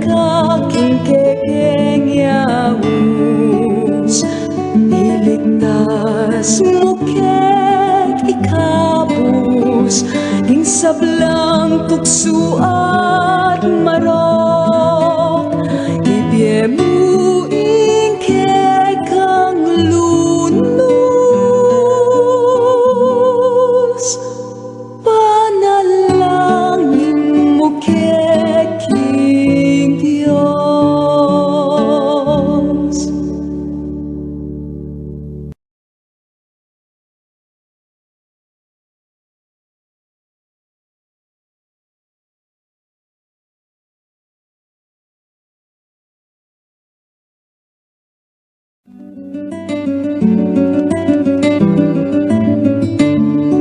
kaking kekeng yaus, iligtas mo kek ikabus, ing sablang tukso at marok, ibiyemu ing kekang lunos, panalangin mo keking Diyos.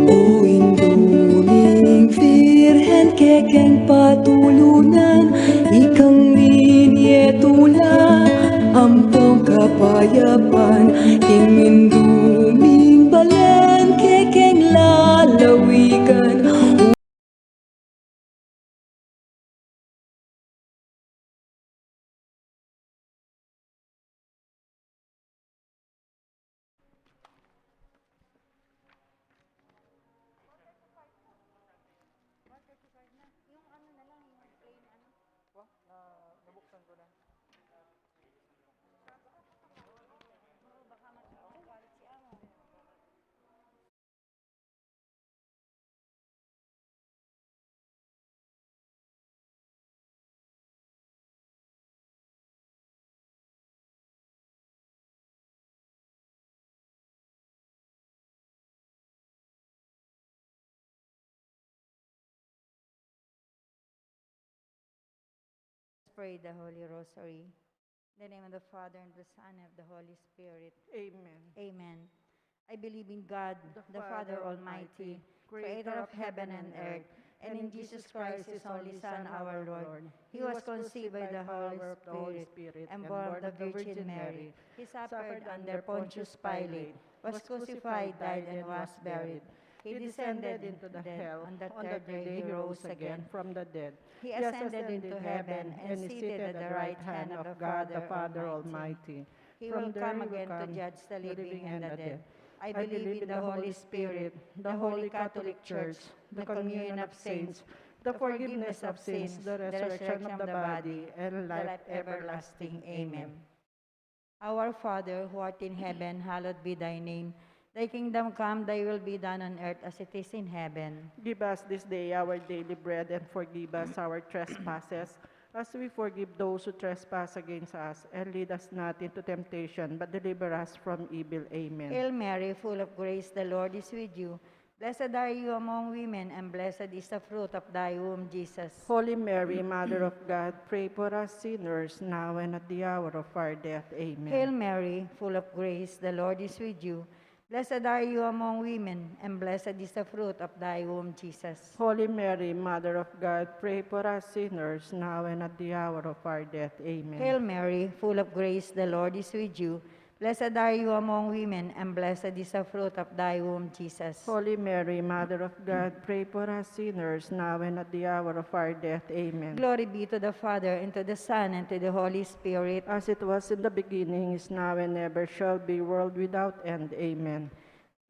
O induming Virgen kekeng patulunan, ikang ninyetula ampong kapayapan, inginduming balen kekeng lalawigan. Pray the Holy Rosary. In the name of the Father, and the Son, and of the Holy Spirit. Amen. Amen. I believe in God, the Father Almighty, creator of heaven and earth, and in Jesus Christ, his only Son, our Lord. He was conceived by the Holy Spirit and born of the Virgin Mary. He suffered under Pontius Pilate, was crucified, died, and was buried. He descended into the hell. On the third day he rose again from the dead. He ascended into heaven and is seated at the right hand of God the Father Almighty. He From will there come he will again to come, judge the living and the dead. I I believe in the Holy Spirit, the Holy Catholic Church, the communion of saints, the forgiveness of sins, the resurrection of the body, and life everlasting. Amen. Our Father, who art in heaven, hallowed be thy name. Thy kingdom come, thy will be done on earth as it is in heaven. Give us this day our daily bread, and forgive us our trespasses, as we forgive those who trespass against us. And lead us not into temptation, but deliver us from evil. Amen. Hail Mary, full of grace, the Lord is with you. Blessed are you among women, and blessed is the fruit of thy womb, Jesus. Holy Mary, Mother of God, pray for us sinners, now and at the hour of our death. Amen. Hail Mary, full of grace, the Lord is with you. Blessed are you among women, and blessed is the fruit of thy womb, Jesus. Holy Mary, Mother of God, pray for us sinners, now and at the hour of our death. Amen. Hail Mary, full of grace, the Lord is with you. Blessed are you among women, and blessed is the fruit of thy womb, Jesus. Holy Mary, Mother of God, pray for us sinners, now and at the hour of our death. Amen. Glory be to the Father, and to the Son, and to the Holy Spirit. As it was in the beginning, is now, and ever shall be, world without end. Amen.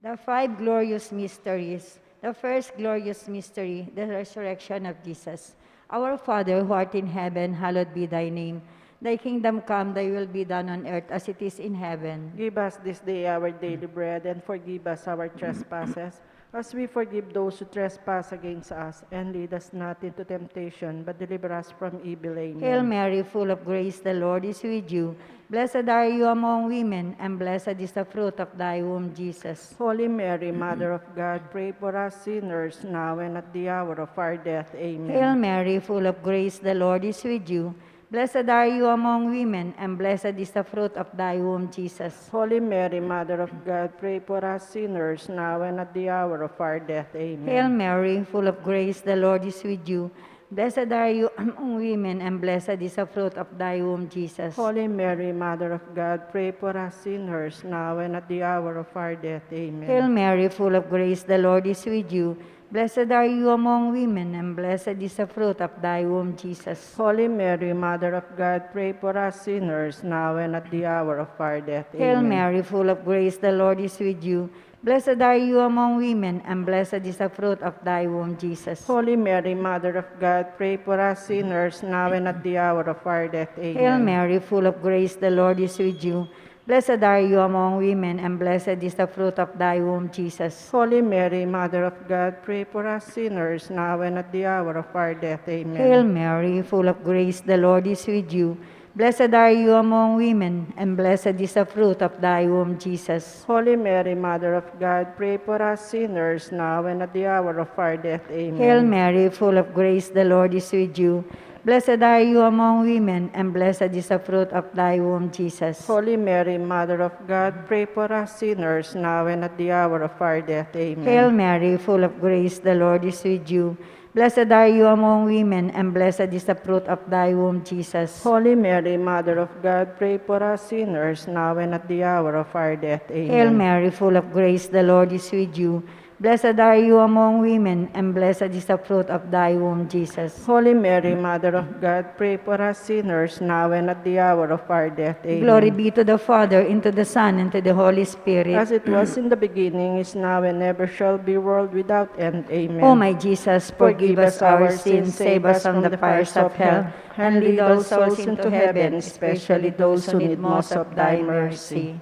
The five glorious mysteries. The first glorious mystery, the resurrection of Jesus. Our Father, who art in heaven, hallowed be thy name. Thy kingdom come, thy will be done on earth as it is in heaven. Give us this day our daily bread, and forgive us our trespasses, as we forgive those who trespass against us. And lead us not into temptation, but deliver us from evil. Amen. Hail Mary, full of grace, the Lord is with you. Blessed are you among women, and blessed is the fruit of thy womb, Jesus. Holy Mary, Mother of God, pray for us sinners, now and at the hour of our death. Amen. Hail Mary, full of grace, the Lord is with you. Blessed are you among women, and blessed is the fruit of thy womb, Jesus. Holy Mary, Mother of God, pray for us sinners, now and at the hour of our death. Amen. Hail Mary, full of grace, the Lord is with you. Blessed are you among women, and blessed is the fruit of thy womb, Jesus. Holy Mary, Mother of God, pray for us sinners, now and at the hour of our death. Amen. Hail Mary, full of grace, the Lord is with you. Blessed are you among women, and blessed is the fruit of thy womb, Jesus. Holy Mary, Mother of God, pray for us sinners, now and at the hour of our death. Hail Amen. Mary, full of grace, the Lord is with you. Blessed are you among women, and blessed is the fruit of thy womb, Jesus. Holy Mary, Mother of God, pray for us sinners, now and at the hour of our death. Amen. Hail Mary, full of grace, the Lord is with you. Blessed are you among women, and blessed is the fruit of thy womb, Jesus. Holy Mary, Mother of God, pray for us sinners, now and at the hour of our death. Amen. Hail Mary, full of grace, the Lord is with you. Blessed are you among women, and blessed is the fruit of thy womb, Jesus. Holy Mary, Mother of God, pray for us sinners, now and at the hour of our death. Amen. Hail Mary, full of grace, the Lord is with you. Blessed are you among women, and blessed is the fruit of thy womb, Jesus. Holy Mary, Mother of God, pray for us sinners, now and at the hour of our death. Amen. Hail Mary, full of grace, the Lord is with you. Blessed are you among women, and blessed is the fruit of thy womb, Jesus. Holy Mary, Mother of God, pray for us sinners, now and at the hour of our death. Amen. Hail Mary, full of grace, the Lord is with you. Blessed are you among women, and blessed is the fruit of thy womb, Jesus. Holy Mary, Mother of God, pray for us sinners, now and at the hour of our death. Amen. Glory be to the Father, and to the Son, and to the Holy Spirit. As it was in the beginning, is now, and ever shall be, world without end. Amen. O my Jesus, forgive us our sins, save us from the fires of hell, and lead all souls into heaven, especially those who need most of thy mercy.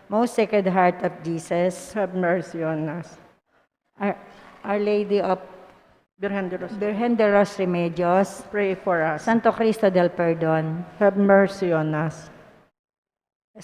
Most Sacred Heart of Jesus, Have mercy on us. Our Lady of Virgen de los- Virgen de los Remedios, Pray for us. Santo Cristo del Perdón. Have mercy on us. A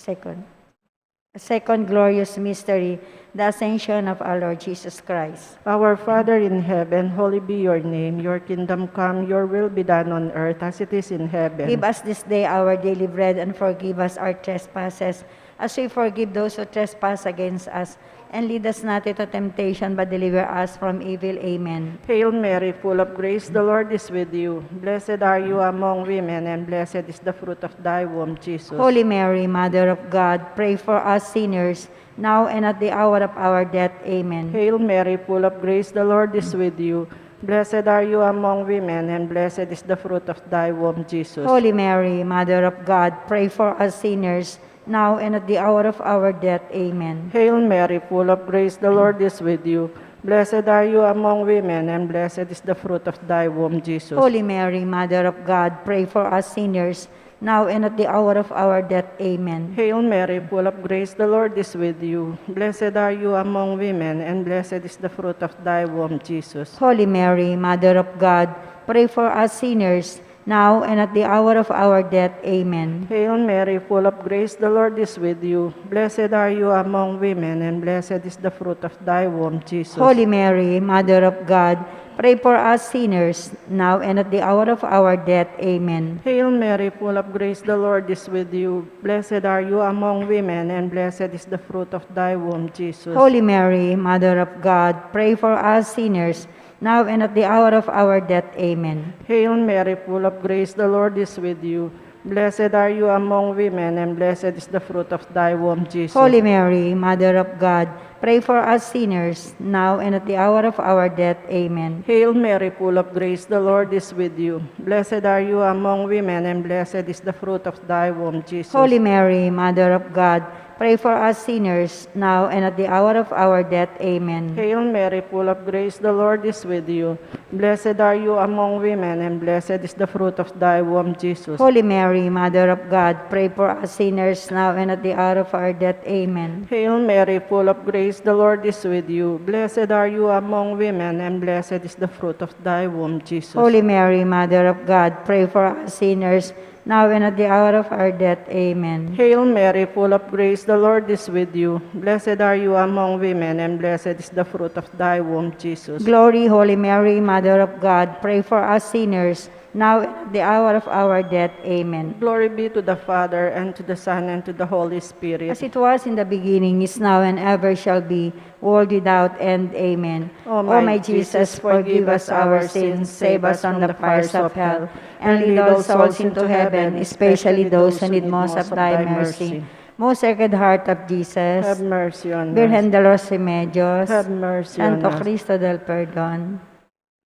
second glorious mystery, the Ascension of our Lord Jesus Christ. Our Father in heaven, holy be your name. Your kingdom come, your will be done on earth as it is in heaven. Give us this day our daily bread, and forgive us our trespasses, as we forgive those who trespass against us. And lead us not into temptation, but deliver us from evil. Amen. Hail Mary, full of grace, the Lord is with you. Blessed are you among women, and blessed is the fruit of thy womb, Jesus. Holy Mary, Mother of God, pray for us sinners, now and at the hour of our death. Amen. Hail Mary, full of grace, the Lord is with you. Blessed are you among women, and blessed is the fruit of thy womb, Jesus. Holy Mary, Mother of God, pray for us sinners, now and at the hour of our death. Amen. Hail Mary, full of grace, the Lord is with you. Blessed are you among women, and blessed is the fruit of thy womb, Jesus. Holy Mary, Mother of God, pray for us sinners, now and at the hour of our death. Amen. Hail Mary, full of grace, the Lord is with you. Blessed are you among women, and blessed is the fruit of thy womb, Jesus. Holy Mary, Mother of God, pray for us sinners, now and at the hour of our death. Amen. Hail Mary, full of grace, the Lord is with you. Blessed are you among women, and blessed is the fruit of thy womb, Jesus. Holy Mary, Mother of God, pray for us sinners, now and at the hour of our death. Amen. Hail Mary, full of grace, the Lord is with you. Blessed are you among women, and blessed is the fruit of thy womb, Jesus. Holy Mary, Mother of God, pray for us sinners, now and at the hour of our death. Amen. Hail Mary, full of grace, the Lord is with you. Blessed are you among women, and blessed is the fruit of thy womb, Jesus. Holy Mary, Mother of God, pray for us sinners, now and at the hour of our death. Amen. Hail Mary, full of grace, the Lord is with you. Blessed are you among women, and blessed is the fruit of thy womb, Jesus. Holy Mary, Mother of God, pray for us sinners, now and at the hour of our death. Amen. Hail Mary, full of grace, the Lord is with you. Blessed are you among women, and blessed is the fruit of thy womb, Jesus. Holy Mary, Mother of God, pray for us sinners, now and at the hour of our death. Amen. Hail Mary, full of grace, the Lord is with you. Blessed are you among women, and blessed is the fruit of thy womb, Jesus. Holy Mary, Mother of God, pray for us sinners, now and at the hour of our death. Amen. Hail Mary, full of grace, the Lord is with you. Blessed are you among women, and blessed is the fruit of thy womb, Jesus. Glory, Holy Mary, Mother of God, pray for us sinners, now and at the hour of our death. Amen. Glory be to the Father, and to the Son, and to the Holy Spirit. As it was in the beginning, is now, and ever shall be, world without end. Amen. O O my Jesus, forgive us our sins, save us from the fires of hell, and lead all souls into heaven, especially those who need most of thy mercy. Most Sacred Heart of Jesus, Have mercy on Virgen us. de los Remedios, Have mercy on Santo us. Cristo del Perdón,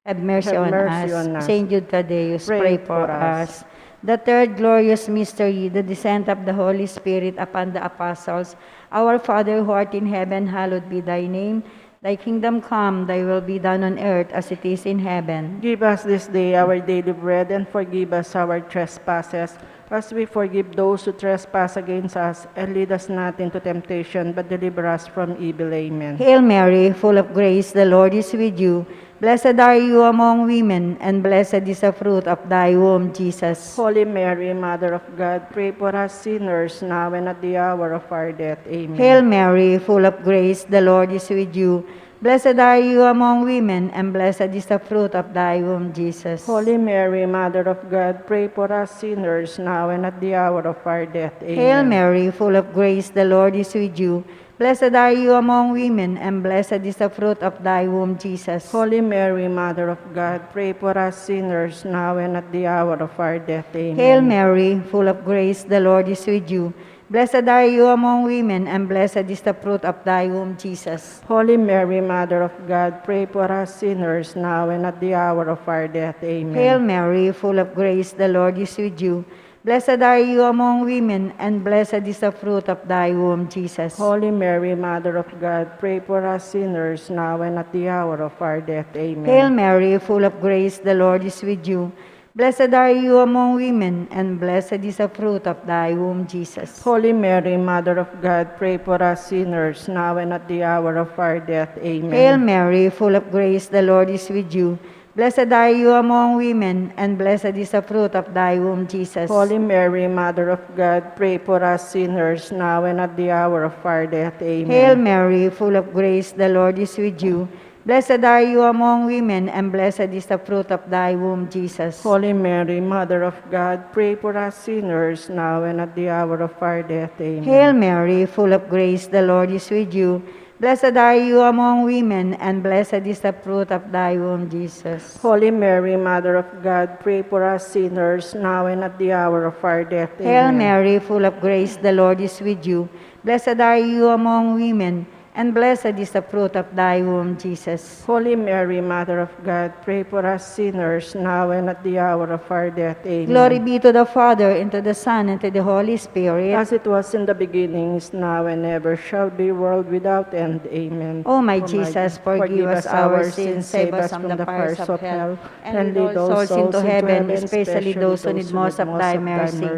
have mercy, Have on, mercy us. on us. Saint Jude Thaddeus, Pray pray for for us. us. The third glorious mystery, the descent of the Holy Spirit upon the apostles. Our Father who art in heaven, hallowed be thy name. Thy kingdom come, thy will be done on earth as it is in heaven. Give us this day our daily bread, and forgive us our trespasses, as we forgive those who trespass against us. And lead us not into temptation, but deliver us from evil. Amen. Hail Mary, full of grace, the Lord is with you. Blessed are you among women, and blessed is the fruit of thy womb, Jesus. Holy Mary, Mother of God, pray for us sinners, now and at the hour of our death. Amen. Hail Mary, full of grace, the Lord is with you. Blessed are you among women, and blessed is the fruit of thy womb, Jesus. Holy Mary, Mother of God, pray for us sinners, now and at the hour of our death. Amen. Hail Mary, full of grace, the Lord is with you. Blessed are you among women, and blessed is the fruit of thy womb, Jesus. Holy Mary, Mother of God, pray for us sinners, now and at the hour of our death. Amen. Hail Mary, full of grace, the Lord is with you. Blessed are you among women, and blessed is the fruit of thy womb, Jesus. Holy Mary, Mother of God, pray for us sinners, now and at the hour of our death. Amen. Hail Mary, full of grace, the Lord is with you. Blessed are you among women, and blessed is the fruit of thy womb, Jesus. Holy Mary, Mother of God, pray for us sinners, now and at the hour of our death. Amen. Hail Mary, full of grace, the Lord is with you. Blessed are you among women, and blessed is the fruit of thy womb, Jesus. Holy Mary, Mother of God, pray for us sinners, now and at the hour of our death. Amen. Hail Mary, full of grace, the Lord is with you. Blessed are you among women, and blessed is the fruit of thy womb, Jesus. Holy Mary, Mother of God, pray for us sinners, now and at the hour of our death. Amen. Hail Mary, full of grace, the Lord is with you. Blessed are you among women, and blessed is the fruit of thy womb, Jesus. Holy Mary, Mother of God, pray for us sinners, now and at the hour of our death. Amen. Hail Mary, full of grace, the Lord is with you. Blessed are you among women, and blessed is the fruit of thy womb, Jesus. Holy Mary, Mother of God, pray for us sinners, now and at the hour of our death. Hail Amen. Mary, full of grace, the Lord is with you. Blessed are you among women, and blessed is the fruit of thy womb, Jesus. Holy Mary, Mother of God, pray for us sinners, now and at the hour of our death. Amen. Glory be to the Father, and to the Son, and to the Holy Spirit. As it was in the beginning, is now, and ever shall be, world without end. Amen. O my Jesus, forgive us our sins, save us from the fires of hell, and lead all souls into heaven, especially those who need most of thy mercy.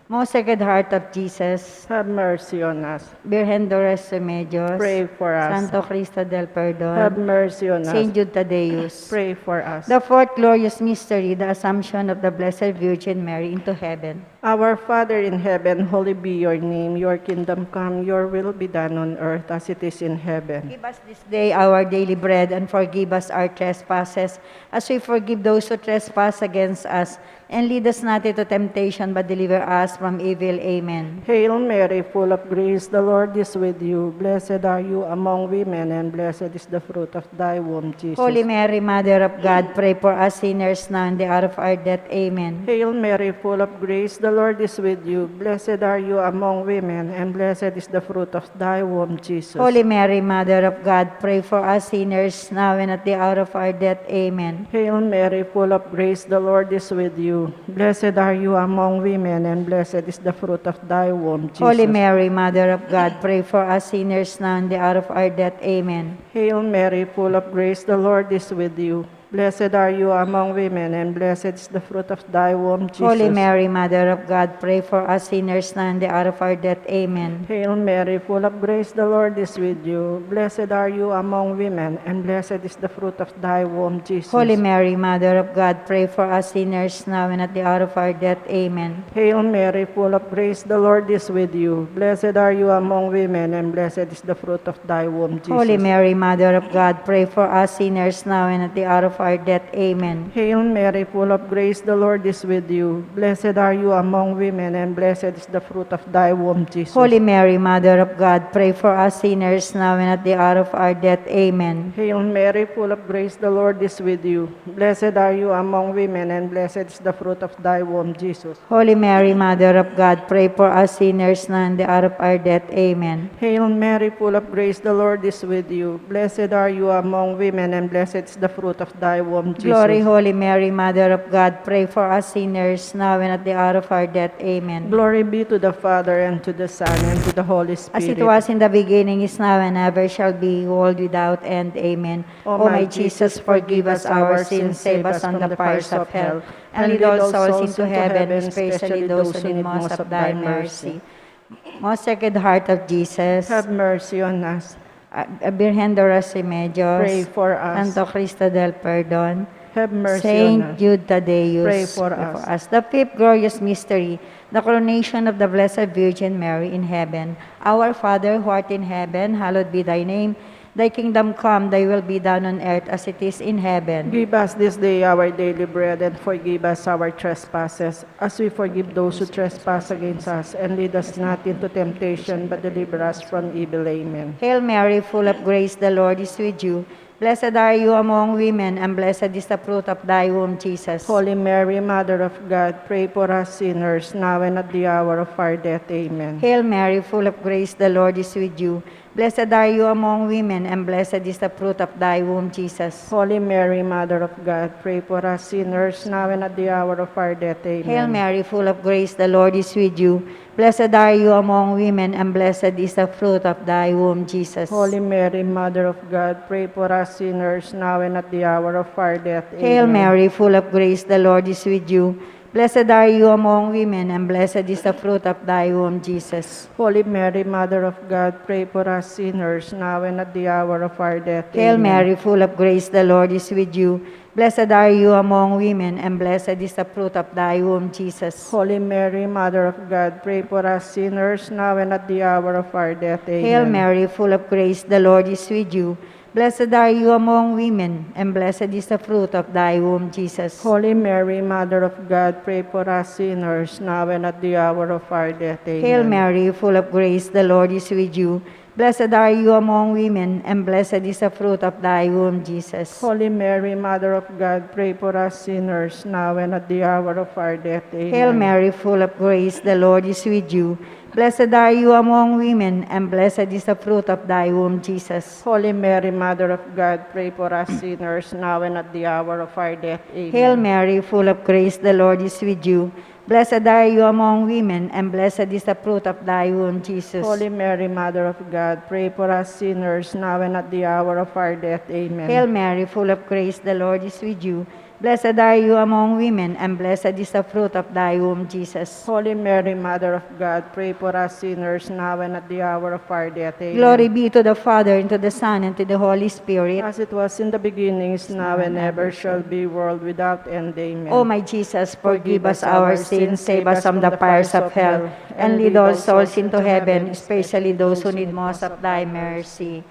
Most Sacred Heart of Jesus, Have mercy on us. Virgen de los Remedios, Pray for us. Santo Cristo del Have Perdón, mercy on us. Saint Jude Thaddeus. Pray for us. The fourth glorious mystery, the Assumption of the Blessed Virgin Mary into heaven. Our Father in heaven, holy be your name. Your kingdom come, your will be done on earth as it is in heaven. Give us this day our daily bread, and forgive us our trespasses, as we forgive those who trespass against us. And lead us not into temptation, but deliver us from evil. Amen. Hail Mary, full of grace, the Lord is with you. Blessed are you among women, and blessed is the fruit of thy womb, Jesus. Holy Mary, Mother of God, pray for us sinners now and the hour of our death. Amen. Hail Mary, full of grace, the Lord is with you. Blessed are you among women, and blessed is the fruit of thy womb, Jesus. Holy Mary, Mother of God, pray for us sinners now and at the hour of our death. Amen. Hail Mary, full of grace, the Lord is with you. Blessed are you among women, and blessed is the fruit of thy womb, Jesus. Holy Mary, Mother of God, pray for us sinners now and the hour of our death. Amen. Hail Mary, full of grace, the Lord is with you. Blessed are you among women, and blessed is the fruit of thy womb, Jesus. Holy Mary, Mother of God, pray for us sinners now and the hour of our death. Amen. Hail Mary, full of grace, the Lord is with you. Blessed are you among women, and blessed is the fruit of thy womb, Jesus. Holy Mary, Mother of God, pray for us sinners now and at the hour of our death. Amen. Hail Mary, full of grace, the Lord is with you. Blessed are you among women, and blessed is the fruit of thy womb, Jesus. Holy Mary, Mother of God, pray for us sinners now and at the hour of our death. Amen. Hail Mary, full of grace, the Lord is with you. Blessed are you among women, and blessed is the fruit of thy womb, Jesus. Holy Mary, Mother of God, pray for us sinners now and at the hour of our death. Amen. Hail Mary, full of grace, the Lord is with you. Blessed are you among women, and blessed is the fruit of thy womb, Jesus. Holy Mary, Mother of God, pray for us sinners now and the hour of our death. Amen. Hail Mary, full of grace, the Lord is with you. Blessed are you among women, and blessed is the fruit of thy womb, Jesus. Glory, Holy Mary, Mother of God, pray for us sinners now and at the hour of our death. Amen. Glory be to the Father, and to the Son, and to the Holy As Spirit. it was in the beginning, is now, and ever shall be, world without end. Amen. O my Jesus, forgive us our sins, save us from the fires of hell, and lead all souls into heaven, especially those who need most of thy mercy. Most Sacred Heart of Jesus, Have mercy on us. Virgen de los Remedios, Pray for us. Santo Cristo del Perdón, Have mercy on Saint us. Jude Thaddeus, Pray for us. The fifth glorious mystery, the coronation of the Blessed Virgin Mary in heaven. Our Father, who art in heaven, hallowed be thy name. Thy kingdom come, thy will be done on earth as it is in heaven. Give us this day our daily bread, and forgive us our trespasses, as we forgive those who trespass against us. And lead us not into temptation, but deliver us from evil. Amen. Hail Mary, full of grace, the Lord is with you. Blessed are you among women, and blessed is the fruit of thy womb, Jesus. Holy Mary, Mother of God, pray for us sinners, now and at the hour of our death. Amen. Hail Mary, full of grace, the Lord is with you. Blessed are you among women, and blessed is the fruit of thy womb, Jesus. Holy Mary, Mother of God, pray for us sinners, now and at the hour of our death. Amen. Hail Mary, full of grace, the Lord is with you. Blessed are you among women, and blessed is the fruit of thy womb, Jesus. Holy Mary, Mother of God, pray for us sinners, now and at the hour of our death. Amen. Hail Mary, full of grace, the Lord is with you. Blessed are you among women, and blessed is the fruit of thy womb, Jesus. Holy Mary, Mother of God, pray for us sinners, now and at the hour of our death. Hail Amen. Mary, full of grace, the Lord is with you. Blessed are you among women, and blessed is the fruit of thy womb, Jesus. Holy Mary, Mother of God, pray for us sinners, now and at the hour of our death. Amen. Hail Mary, full of grace, the Lord is with you. Blessed are you among women, and blessed is the fruit of thy womb, Jesus. Holy Mary, Mother of God, pray for us sinners, now and at the hour of our death. Amen. Hail Mary, full of grace, the Lord is with you. Blessed are you among women, and blessed is the fruit of thy womb, Jesus. Holy Mary, Mother of God, pray for us sinners, now and at the hour of our death. Amen. Hail Mary, full of grace, the Lord is with you. Blessed are you among women, and blessed is the fruit of thy womb, Jesus. Holy Mary, Mother of God, pray for us sinners, now and at the hour of our death. Amen. Hail Mary, full of grace, the Lord is with you. Blessed are you among women, and blessed is the fruit of thy womb, Jesus. Holy Mary, Mother of God, pray for us sinners, now and at the hour of our death. Amen. Hail Mary, full of grace, the Lord is with you. Blessed are you among women, and blessed is the fruit of thy womb, Jesus. Holy Mary, Mother of God, pray for us sinners, now and at the hour of our death. Amen. Glory be to the Father, and to the Son, and to the Holy Spirit. As it was in the beginning, is now, and ever shall be, world without end. Amen. O my Jesus, forgive us our sins, save us from the fires of hell, and lead all souls into heaven, especially those who need most of thy mercy.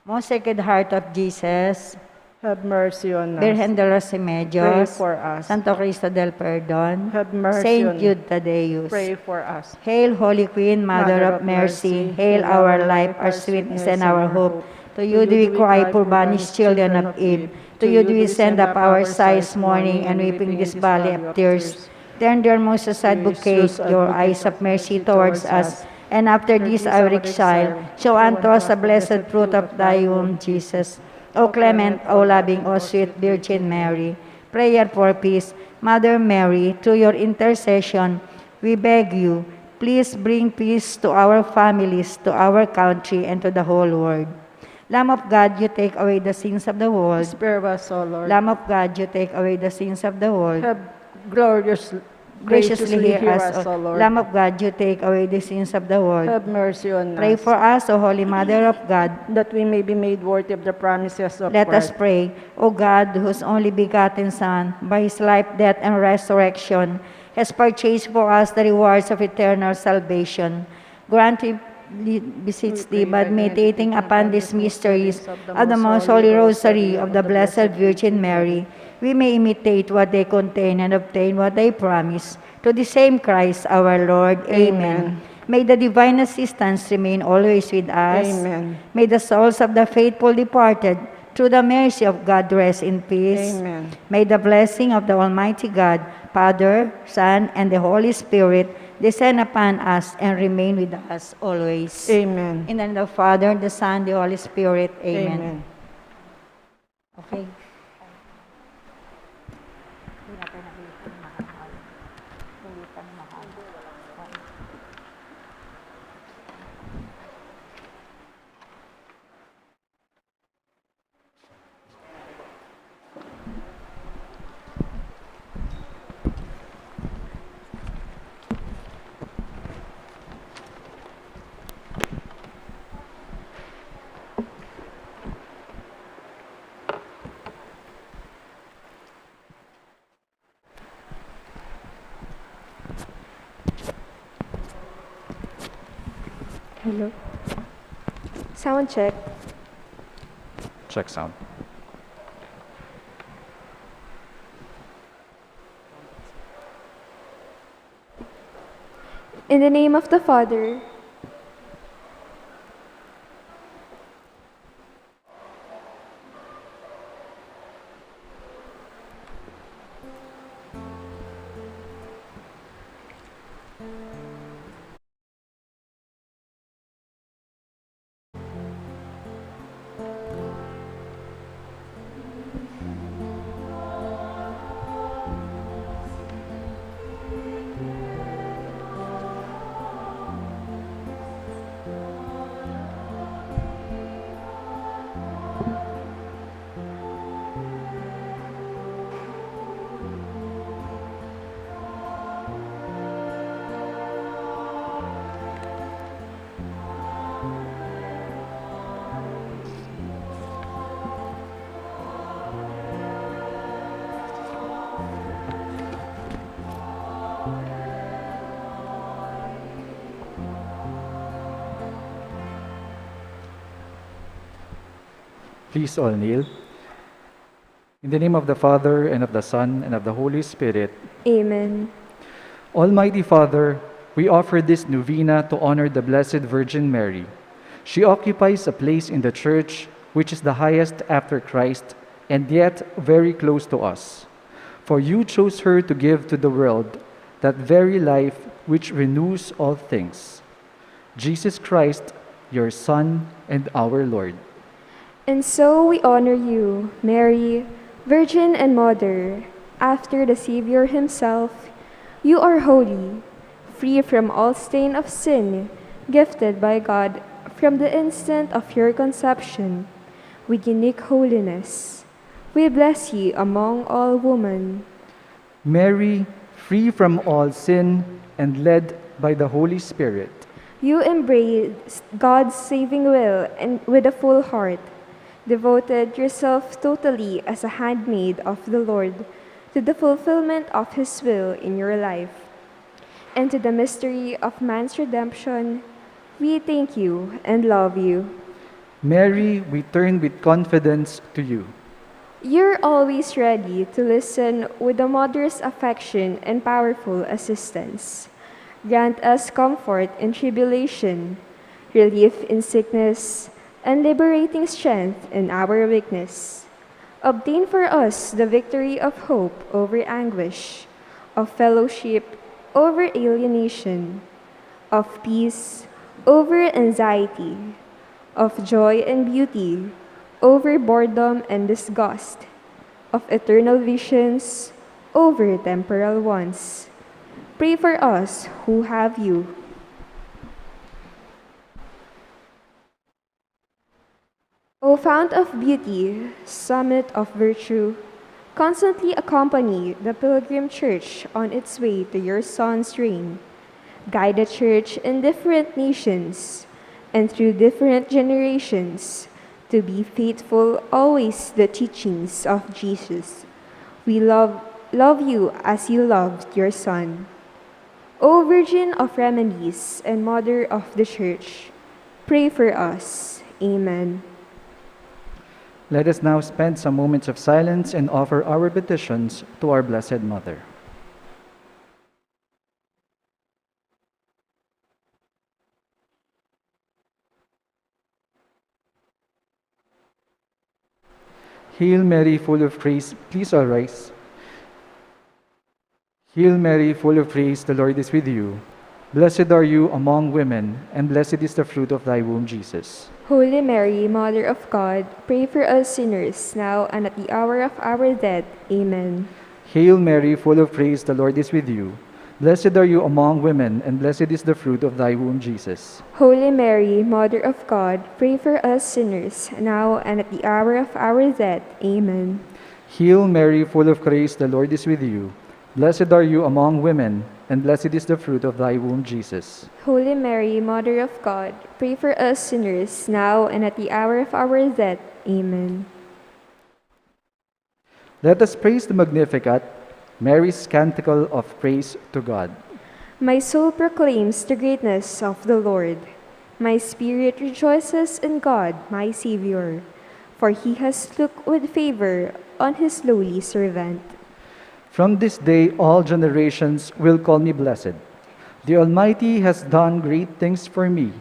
Most Sacred Heart of Jesus, Have mercy on us. Virgen de los Pray Remedios, for us. Santo Cristo del Perdón, Have mercy Saint on us. Jude Thaddeus. Pray for us. Hail, Holy Queen, Mother of Mercy, hail our life, our sweetness, and our hope. To you do we cry, poor banished children of Eve. To you do we send up our sighs, mourning, and weeping this valley of tears. Turn your most advocate your eyes of mercy towards us, and after this our exile, show unto us the blessed fruit of thy womb, Jesus. O clement, O loving, O sweet Virgin Mary, prayer for peace. Mother Mary, through your intercession, we beg you, please bring peace to our families, to our country, and to the whole world. Lamb of God, you take away the sins of the world. Spare us, O Lord. Lamb of God, you take away the sins of the world. Have graciously hear us, O Lord. Lamb of God, you take away the sins of the world. Have mercy on Pray us, for us, O Holy Mother of God. that we may be made worthy of the promises of Let us Christ. pray. O God, whose only begotten Son, by his life, death, and resurrection, has purchased for us the rewards of eternal salvation. Grant, beseech thee, but meditating upon these mysteries of the most holy rosary of the Blessed Virgin Mary, we may imitate what they contain and obtain what they promise. To the same Christ our Lord. Amen. May the divine assistance remain always with us. Amen. May the souls of the faithful departed, through the mercy of God, rest in peace. Amen. May the blessing of the Almighty God, Father, Son, and the Holy Spirit descend upon us and remain with us always. Amen. In the name of the Father, the Son, the Holy Spirit. Amen. Amen. Okay. Hello. Sound check. Check sound. In the name of the Father, Please all kneel. In the name of the Father, and of the Son, and of the Holy Spirit. Amen. Almighty Father, we offer this novena to honor the Blessed Virgin Mary. She occupies a place in the Church which is the highest after Christ, and yet very close to us. For you chose her to give to the world that very life which renews all things. Jesus Christ, your Son and our Lord. And so we honor you, Mary, Virgin and Mother. After the Savior himself, you are holy, free from all stain of sin, gifted by God from the instant of your conception, with unique holiness. We bless you among all women. Mary, free from all sin and led by the Holy Spirit. You embraced God's saving will and with a full heart, devoted yourself totally as a handmaid of the Lord to the fulfillment of His will in your life. And to the mystery of man's redemption, we thank you and love you. Mary, we turn with confidence to you. You're always ready to listen with a mother's affection and powerful assistance. Grant us comfort in tribulation, relief in sickness, and liberating strength in our weakness. Obtain for us the victory of hope over anguish, of fellowship over alienation, of peace over anxiety, of joy and beauty over boredom and disgust, of eternal visions over temporal ones. Pray for us who have you. O fount of beauty, summit of virtue, constantly accompany the pilgrim church on its way to your Son's reign. Guide the church in different nations and through different generations to be faithful always to the teachings of Jesus. We love you as you loved your Son. O Virgin of Remedios and Mother of the Church, pray for us. Amen. Let us now spend some moments of silence and offer our petitions to our Blessed Mother. Hail Mary, full of grace, please all rise. Hail Mary, full of grace, the Lord is with you. Blessed are you among women, and blessed is the fruit of thy womb, Jesus. Holy Mary, Mother of God, pray for us sinners, now and at the hour of our death. Amen. Hail Mary, full of grace, the Lord is with you. Blessed are you among women, and blessed is the fruit of thy womb, Jesus. Holy Mary, Mother of God, pray for us sinners, now and at the hour of our death. Amen. Hail Mary, full of grace, the Lord is with you. Blessed are you among women, and blessed is the fruit of thy womb, Jesus. Holy Mary, Mother of God, pray for us sinners, now and at the hour of our death. Amen. Let us praise the Magnificat, Mary's canticle of praise to God. My soul proclaims the greatness of the Lord. My spirit rejoices in God, my Savior, for he has looked with favor on his lowly servant. From this day all generations will call me blessed. The Almighty has done great things for me,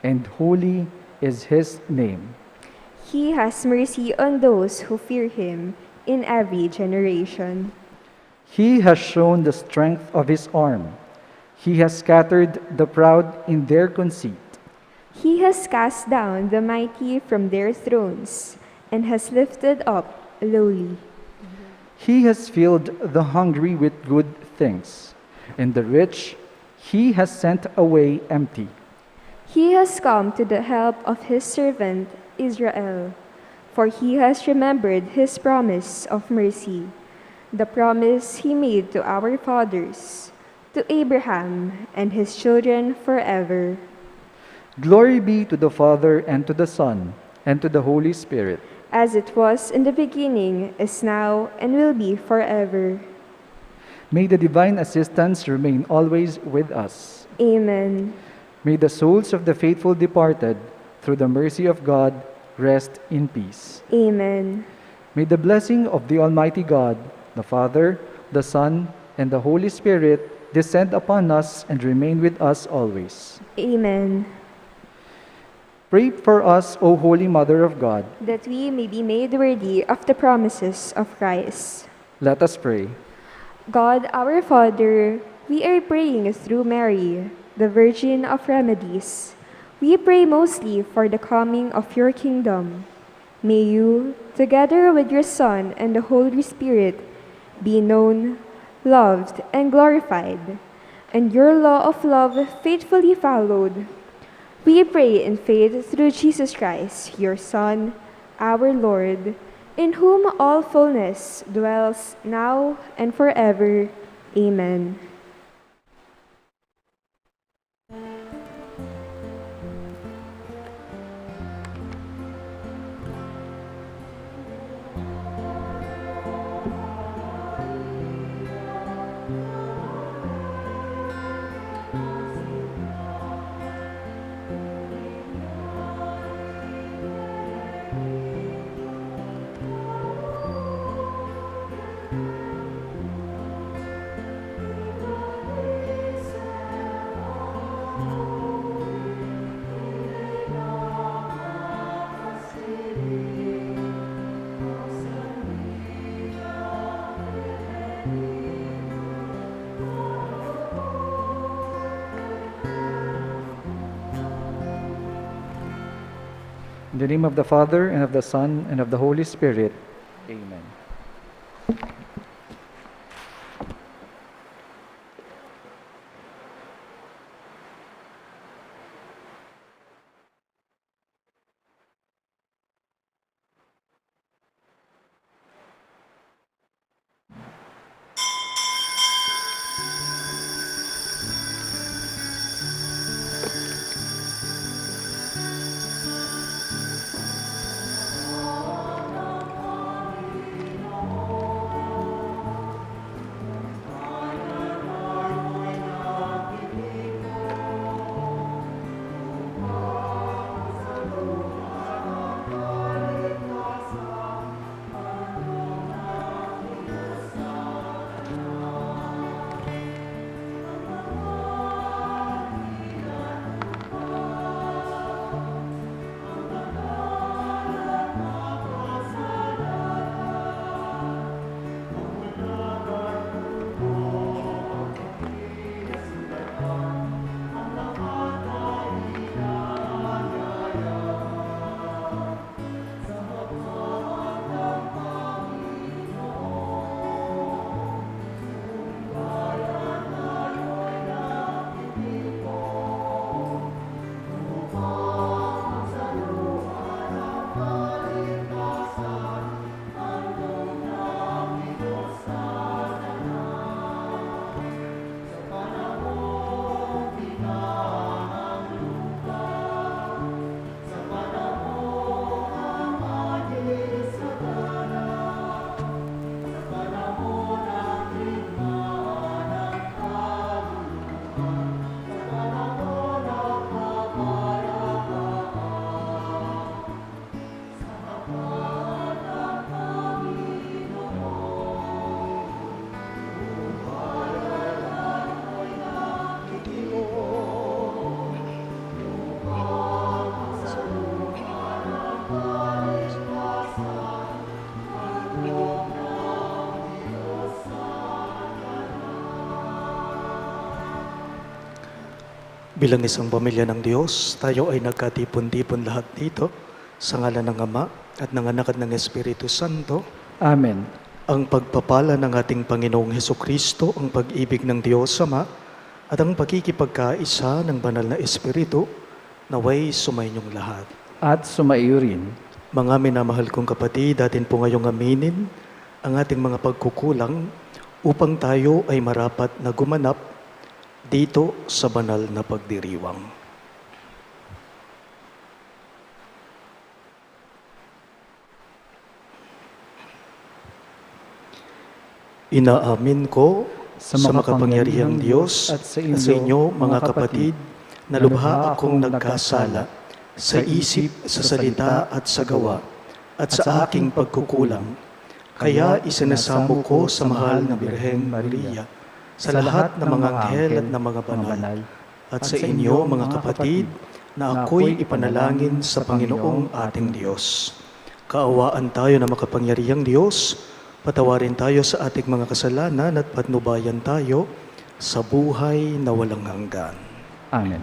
and holy is his name. He has mercy on those who fear him in every generation. He has shown the strength of his arm. He has scattered the proud in their conceit. He has cast down the mighty from their thrones and has lifted up the lowly. He has filled the hungry with good things, and the rich he has sent away empty. He has come to the help of his servant Israel, for he has remembered his promise of mercy, the promise he made to our fathers, to Abraham and his children forever. Glory be to the Father, and to the Son, and to the Holy Spirit, as it was in the beginning, is now, and will be forever. may the divine assistance remain always with us. Amen. May the souls of the faithful departed, through the mercy of God, rest in peace. Amen. May the blessing of the Almighty God, the Father, the Son, and the Holy Spirit descend upon us and remain with us always. Amen. Pray for us, O Holy Mother of God. That we may be made worthy of the promises of Christ. Let us pray. God our Father, we are praying through Mary, the Virgin of Remedios. We pray mostly for the coming of your kingdom. May you, together with your Son and the Holy Spirit, be known, loved, and glorified, and your law of love faithfully followed. We pray in faith through Jesus Christ, your Son, our Lord, in whom all fullness dwells now and forever. Amen. In the name of the Father, and of the Son, and of the Holy Spirit. Amen. Bilang isang pamilya ng Diyos, tayo ay nagkatipon-tipon lahat dito sa ngalan ng Ama at ng Anak at ng Espiritu Santo. Amen. Ang pagpapala ng ating Panginoong Hesukristo, ang pag-ibig ng Diyos Ama, at ang pagkikipagkaisa ng banal na Espiritu, naway sumainyong lahat. At sumaiyo rin. Mga minamahal kong kapatid, atin po ngayong aminin ang ating mga pagkukulang upang tayo ay marapat na gumanap dito sa banal na pagdiriwang. Inaamin ko sa makapangyarihang Diyos at sa inyo, mga kapatid, na lubha akong nagkasala sa isip, sa salita at sa gawa, at sa aking pagkukulang. Kaya isinasamo ko sa mahal na Birhen Maria, sa lahat ng mga anghel at ng mga banal, at sa inyo, mga kapatid, na ako'y ipanalangin sa Panginoong ating Diyos. Kaawaan tayo na makapangyarihang Diyos, patawarin tayo sa ating mga kasalanan at patnubayan tayo sa buhay na walang hanggan. Amen.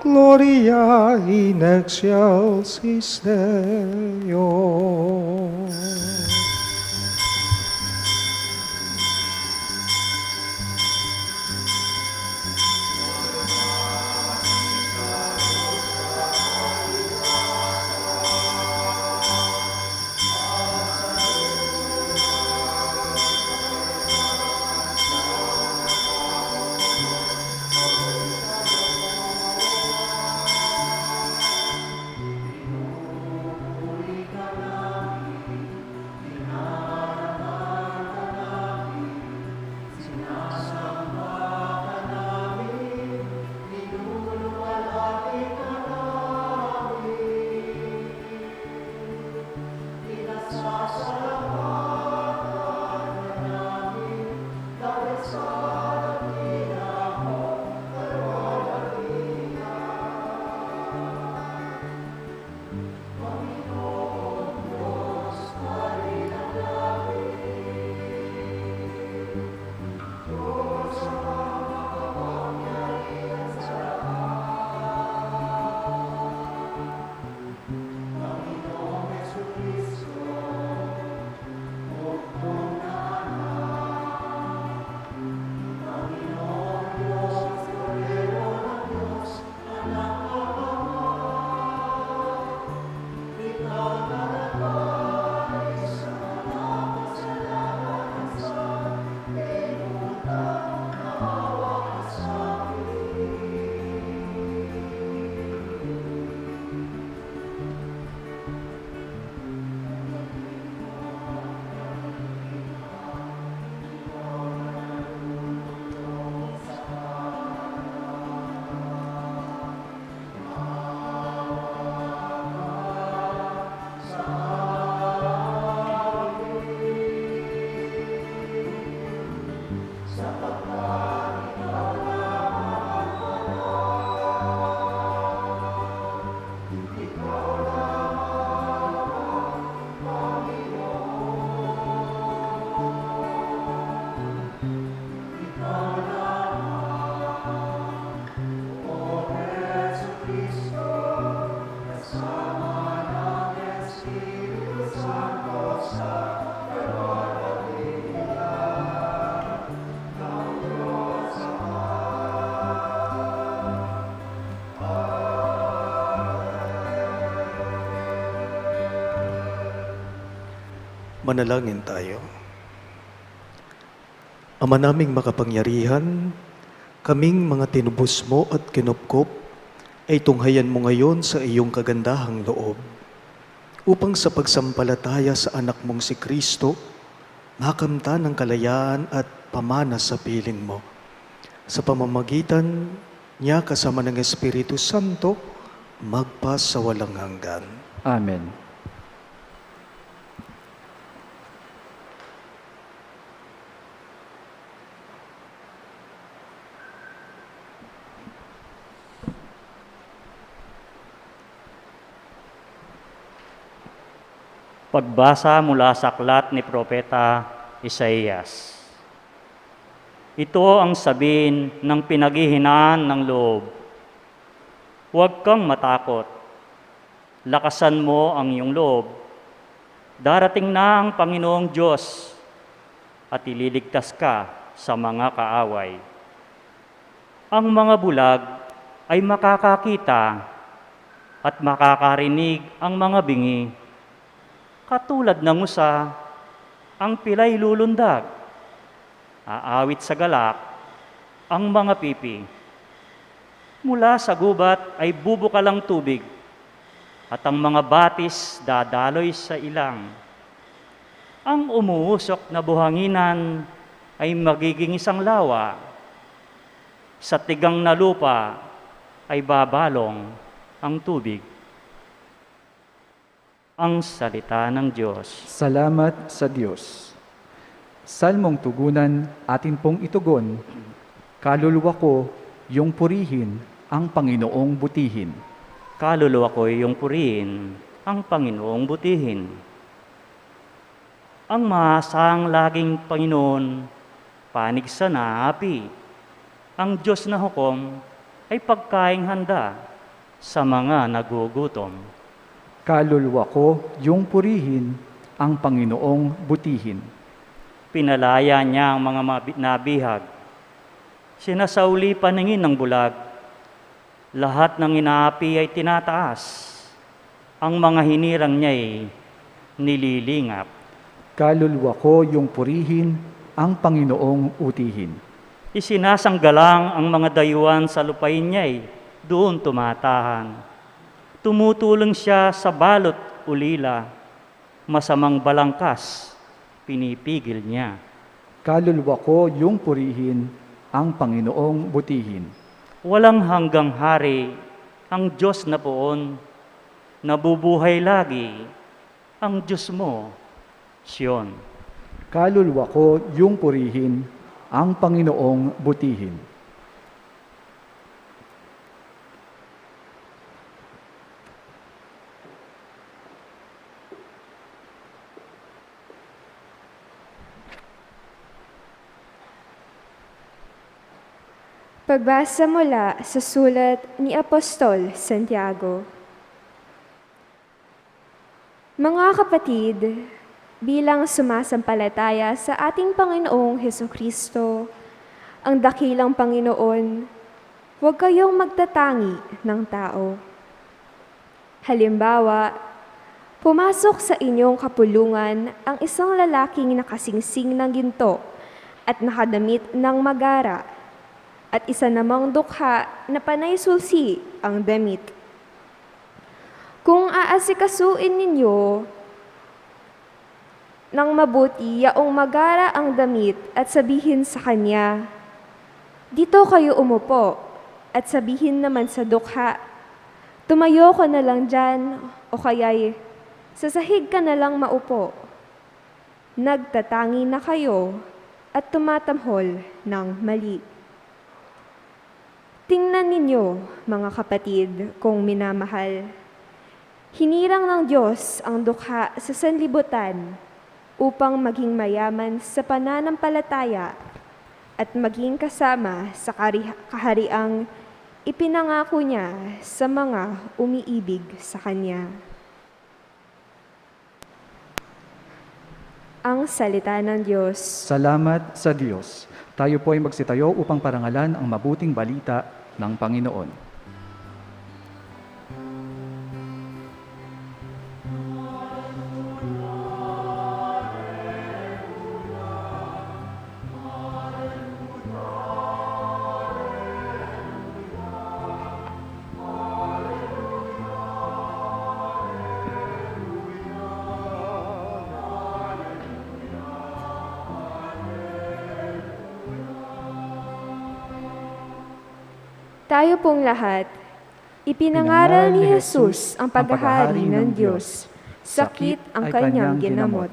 Gloria in excelsis Deo. Manalangin tayo. Ama naming makapangyarihan, kaming mga tinubos mo at kinupkop ay tunghayan mo ngayon sa iyong kagandahang loob upang sa pagsampalataya sa anak mong si Kristo, makamtan ng kalayaan at pamana sa piling mo. Sa pamamagitan niya kasama ng Espiritu Santo, magpas sa walang hanggan. Amen. Pagbasa mula sa aklat ni Propeta Isaías. Ito ang sabihin ng pinaghihinaan ng loob. Huwag kang matakot. Lakasan mo ang iyong loob. Darating na ang Panginoong Diyos at ililigtas ka sa mga kaaway. Ang mga bulag ay makakakita at makakarinig ang mga bingi. Katulad ng usa, ang pilay lulundag. Aawit sa galak ang mga pipi. Mula sa gubat ay bubukalang tubig, at ang mga batis dadaloy sa ilang. Ang umuusok na buhanginan ay magiging isang lawa. Sa tigang na lupa ay babalong ang tubig. Ang salita ng Diyos. Salamat sa Diyos. Salmong tugunan, atin pong itugon. Kaluluwa ko, yung purihin, ang Panginoong butihin. Kaluluwa ko iyong purihin, ang Panginoong butihin. Ang maasang laging Panginoon, panig sa naapi. Ang Diyos na hukom ay pagkaing handa sa mga nagugutom. Kaluluwa ko, yung purihin, ang Panginoong butihin. Pinalaya niya ang mga nabihag. Sinasauli paningin ng bulag. Lahat ng inaapi ay tinataas. Ang mga hinirang niya'y nililingap. Kaluluwa ko, yung purihin, ang Panginoong utihin. Isinasanggalang ang mga dayuhan sa lupain niya'y doon tumatahan. Tumutulong siya sa balot ulila, masamang balangkas, pinipigil niya. Kaluluwa ko, yung purihin, ang Panginoong butihin. Walang hanggang hari ang Diyos na poon, nabubuhay lagi ang Diyos mo, Siyon. Kaluluwa ko, yung purihin, ang Panginoong butihin. Pagbasa mula sa sulat ni Apostol Santiago. Mga kapatid, bilang sumasampalataya sa ating Panginoong Hesukristo, ang dakilang Panginoon, huwag kayong magtatangi ng tao. Halimbawa, pumasok sa inyong kapulungan ang isang lalaking nakasingsing ng ginto at nakadamit ng magara, at isa namang dukha na panay sulsi ang damit. Kung aasikasuin ninyo ng mabuti yaong magara ang damit at sabihin sa kanya, "Dito kayo umupo," at sabihin naman sa dukha, "Tumayo ka na lang dyan," o kaya'y, "Sa sahig ka na lang maupo," nagtatangi na kayo at tumatamhol ng mali. Tingnan ninyo, mga kapatid, kung minamahal. Hinirang ng Diyos ang dukha sa sanlibutan upang maging mayaman sa pananampalataya at maging kasama sa kahariang ipinangako niya sa mga umiibig sa Kanya. Ang salita ng Diyos. Salamat sa Diyos. Tayo po ay magsitayo upang parangalan ang mabuting balita ng Panginoon. Tayo pong lahat, ipinangaral ni Jesus ang paghahari ng Diyos. Sakit ang kanyang ginamot.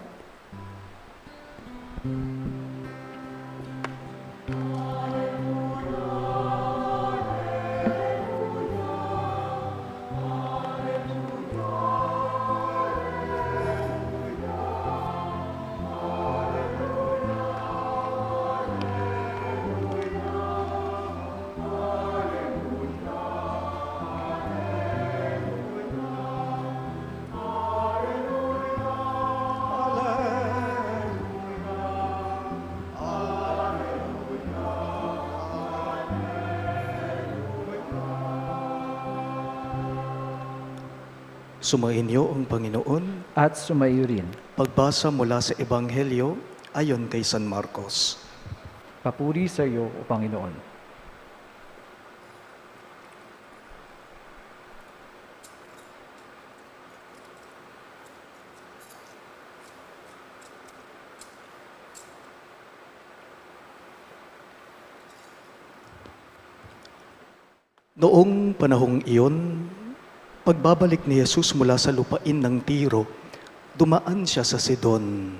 Sumainyo ang Panginoon. At sumaiyo rin. Pagbasa mula sa Ebanghelyo ayon kay San Marcos. Papuri sa iyo, O Panginoon. Noong panahong iyon, pagbabalik ni Jesus mula sa lupain ng Tiro, dumaan siya sa Sidon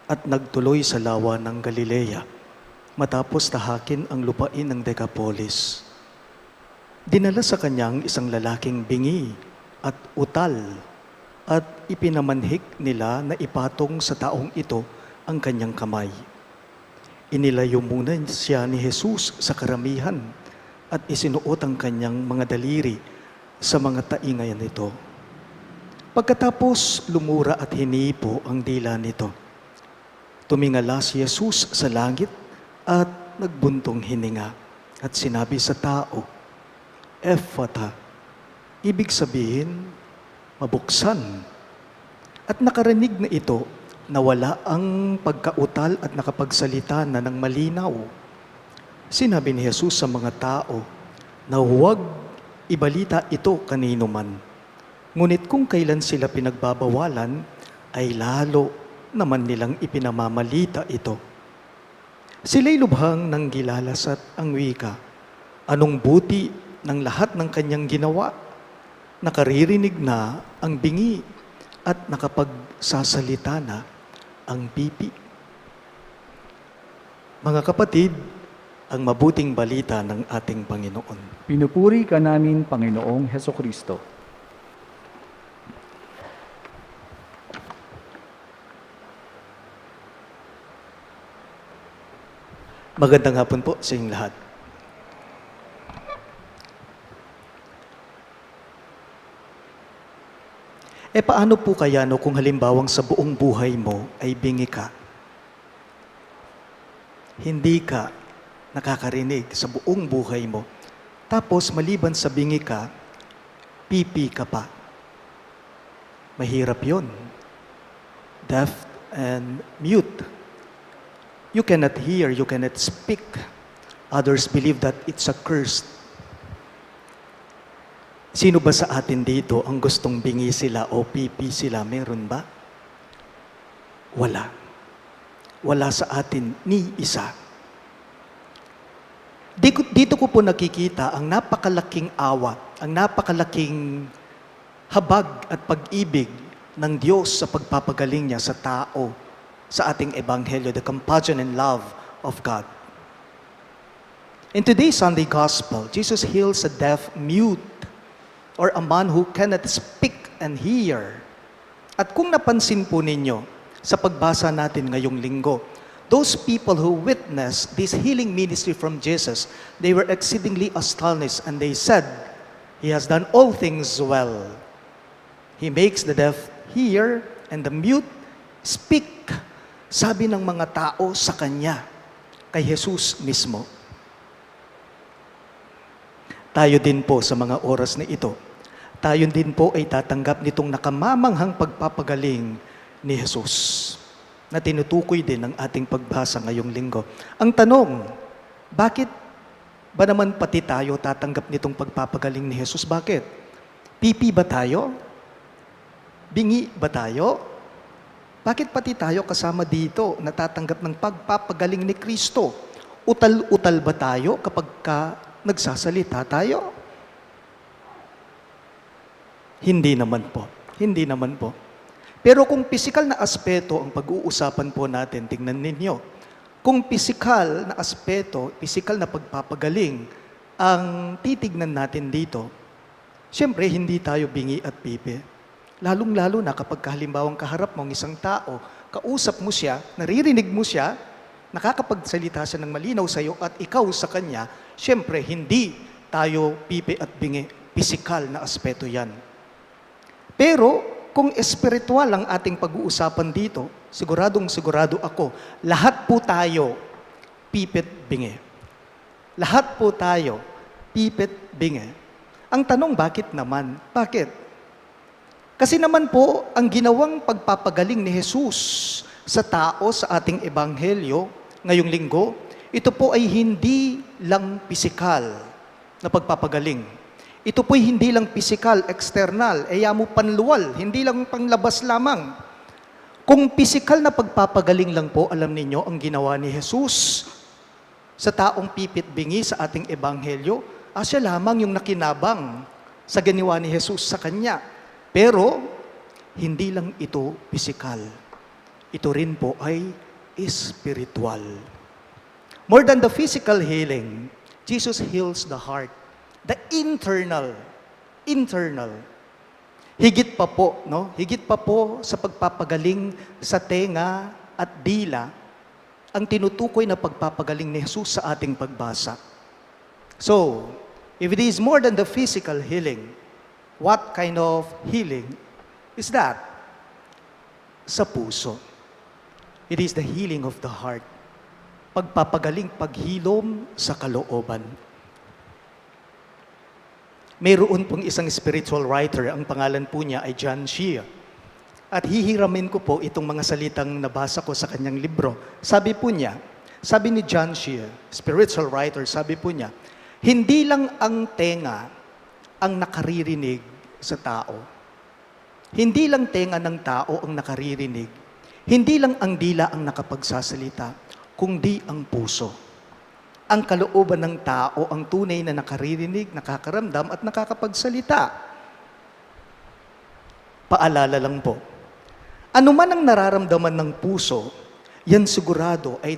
at nagtuloy sa lawa ng Galilea matapos tahakin ang lupain ng Decapolis. Dinala sa kanyang isang lalaking bingi at utal at ipinamanhik nila na ipatong sa taong ito ang kanyang kamay. Inilayo muna siya ni Jesus sa karamihan at isinuot ang kanyang mga daliri sa mga taingayan nito. Pagkatapos lumura at hinipo ang dila nito, tumingala si Jesus sa langit at nagbuntong hininga at sinabi sa tao, Ephata, ibig sabihin, mabuksan. At nakarinig na ito na wala ang pagkautal at nakapagsalita na ng malinaw. Sinabi ni Jesus sa mga tao na huwag ibalita ito kanino man. Ngunit kung kailan sila pinagbabawalan, ay lalo naman nilang ipinamamalita ito. Sila'y lubhang nang gilalas at ang wika, anong buti ng lahat ng kanyang ginawa? Nakaririnig na ang bingi at nakapagsasalita na ang pipi. Mga kapatid, ang mabuting balita ng ating Panginoon. Pinupuri ka namin, Panginoong Hesukristo. Magandang hapon po sa inyong lahat. Paano po kaya kung halimbawang sa buong buhay mo ay bingi ka? Hindi ka nakakarinig sa buong buhay mo. Tapos maliban sa bingi ka, pipi ka pa. Mahirap yun. Deaf and mute. You cannot hear, you cannot speak. Others believe that it's a curse. Sino ba sa atin dito ang gustong bingi sila o pipi sila? Meron ba? Wala. Wala sa atin ni isa. Dito ko po nakikita ang napakalaking awa, ang napakalaking habag at pag-ibig ng Diyos sa pagpapagaling niya sa tao, sa ating Ebanghelyo, the compassion and love of God. In today's Sunday Gospel, Jesus heals a deaf mute or a man who cannot speak and hear. At kung napansin po ninyo sa pagbasa natin ngayong linggo, those people who witnessed this healing ministry from Jesus, they were exceedingly astonished and they said, He has done all things well. He makes the deaf hear and the mute speak. Sabi ng mga tao sa Kanya, kay Jesus mismo. Tayo din po sa mga oras na ito, tayo din po ay tatanggap nitong nakamamanghang pagpapagaling ni Jesus na tinutukoy din ng ating pagbasa ngayong linggo. Ang tanong, bakit ba naman pati tayo tatanggap nitong pagpapagaling ni Jesus? Bakit? Pipi ba tayo? Bingi ba tayo? Bakit pati tayo kasama dito na tatanggap ng pagpapagaling ni Kristo? Utal-utal ba tayo kapag nagsasalita tayo? Hindi naman po. Hindi naman po. Pero kung pisikal na aspeto ang pag-uusapan po natin, tingnan ninyo. Kung pisikal na aspeto, pisikal na pagpapagaling ang titignan natin dito, siyempre hindi tayo bingi at pipi. Lalong-lalo na kapag halimbawang kaharap mo ang isang tao, kausap mo siya, naririnig mo siya, nakakapagsalita siya ng malinaw sa iyo at ikaw sa kanya, siyempre hindi tayo pipi at bingi. Pisikal na aspeto yan. Pero kung espiritual ang ating pag-uusapan dito, sigurado ako, lahat po tayo pipit bingi. Lahat po tayo pipit bingi. Ang tanong, bakit naman? Bakit? Kasi naman po, ang ginawang pagpapagaling ni Jesus sa tao sa ating ebanghelyo ngayong linggo, ito po ay hindi lang pisikal na pagpapagaling. Ito po'y hindi lang pisikal, external, mo panluwal, hindi lang panglabas lamang. Kung pisikal na pagpapagaling lang po, alam ninyo, ang ginawa ni Jesus sa taong pipit bingi sa ating ebanghelyo, siya lamang yung nakinabang sa ginawa ni Jesus sa kanya. Pero, hindi lang ito pisikal. Ito rin po ay spiritual. More than the physical healing, Jesus heals the heart. The internal. Higit pa po, no? Higit pa po sa pagpapagaling sa tenga at dila, ang tinutukoy na pagpapagaling ni Jesus sa ating pagbasa. So, if it is more than the physical healing, what kind of healing is that? Sa puso. It is the healing of the heart. Pagpapagaling, paghilom sa kalooban. Mayroon pong isang spiritual writer, ang pangalan po niya ay John Shea. At hihiramin ko po itong mga salitang nabasa ko sa kanyang libro. Sabi po niya, sabi ni John Shea, spiritual writer, sabi po niya, hindi lang ang tenga ang nakaririnig sa tao. Hindi lang tenga ng tao ang nakaririnig. Hindi lang ang dila ang nakapagsasalita, kundi ang puso. Ang kalooban ng tao, ang tunay na nakaririnig, nakakaramdam at nakakapagsalita. Paalala lang po, ano man ang nararamdaman ng puso, yan sigurado ay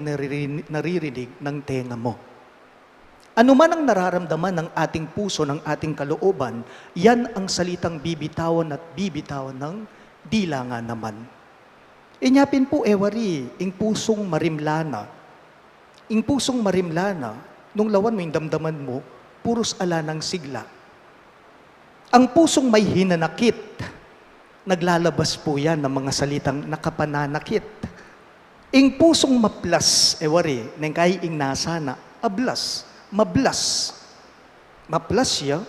naririnig ng tenga mo. Ano man ang nararamdaman ng ating puso, ng ating kalooban, yan ang salitang bibitawan at bibitawan ng dila nga naman. Inyapin po, ewari, ing pusong marimlana. Ing pusong marimlana, nung lawan mo yung damdaman mo, puros ala ng sigla. Ang pusong may hinanakit, naglalabas po yan ng mga salitang nakapananakit. Ing pusong maplas, ewari, nang kay ing nasana, ablas, mablas. Maplas siya.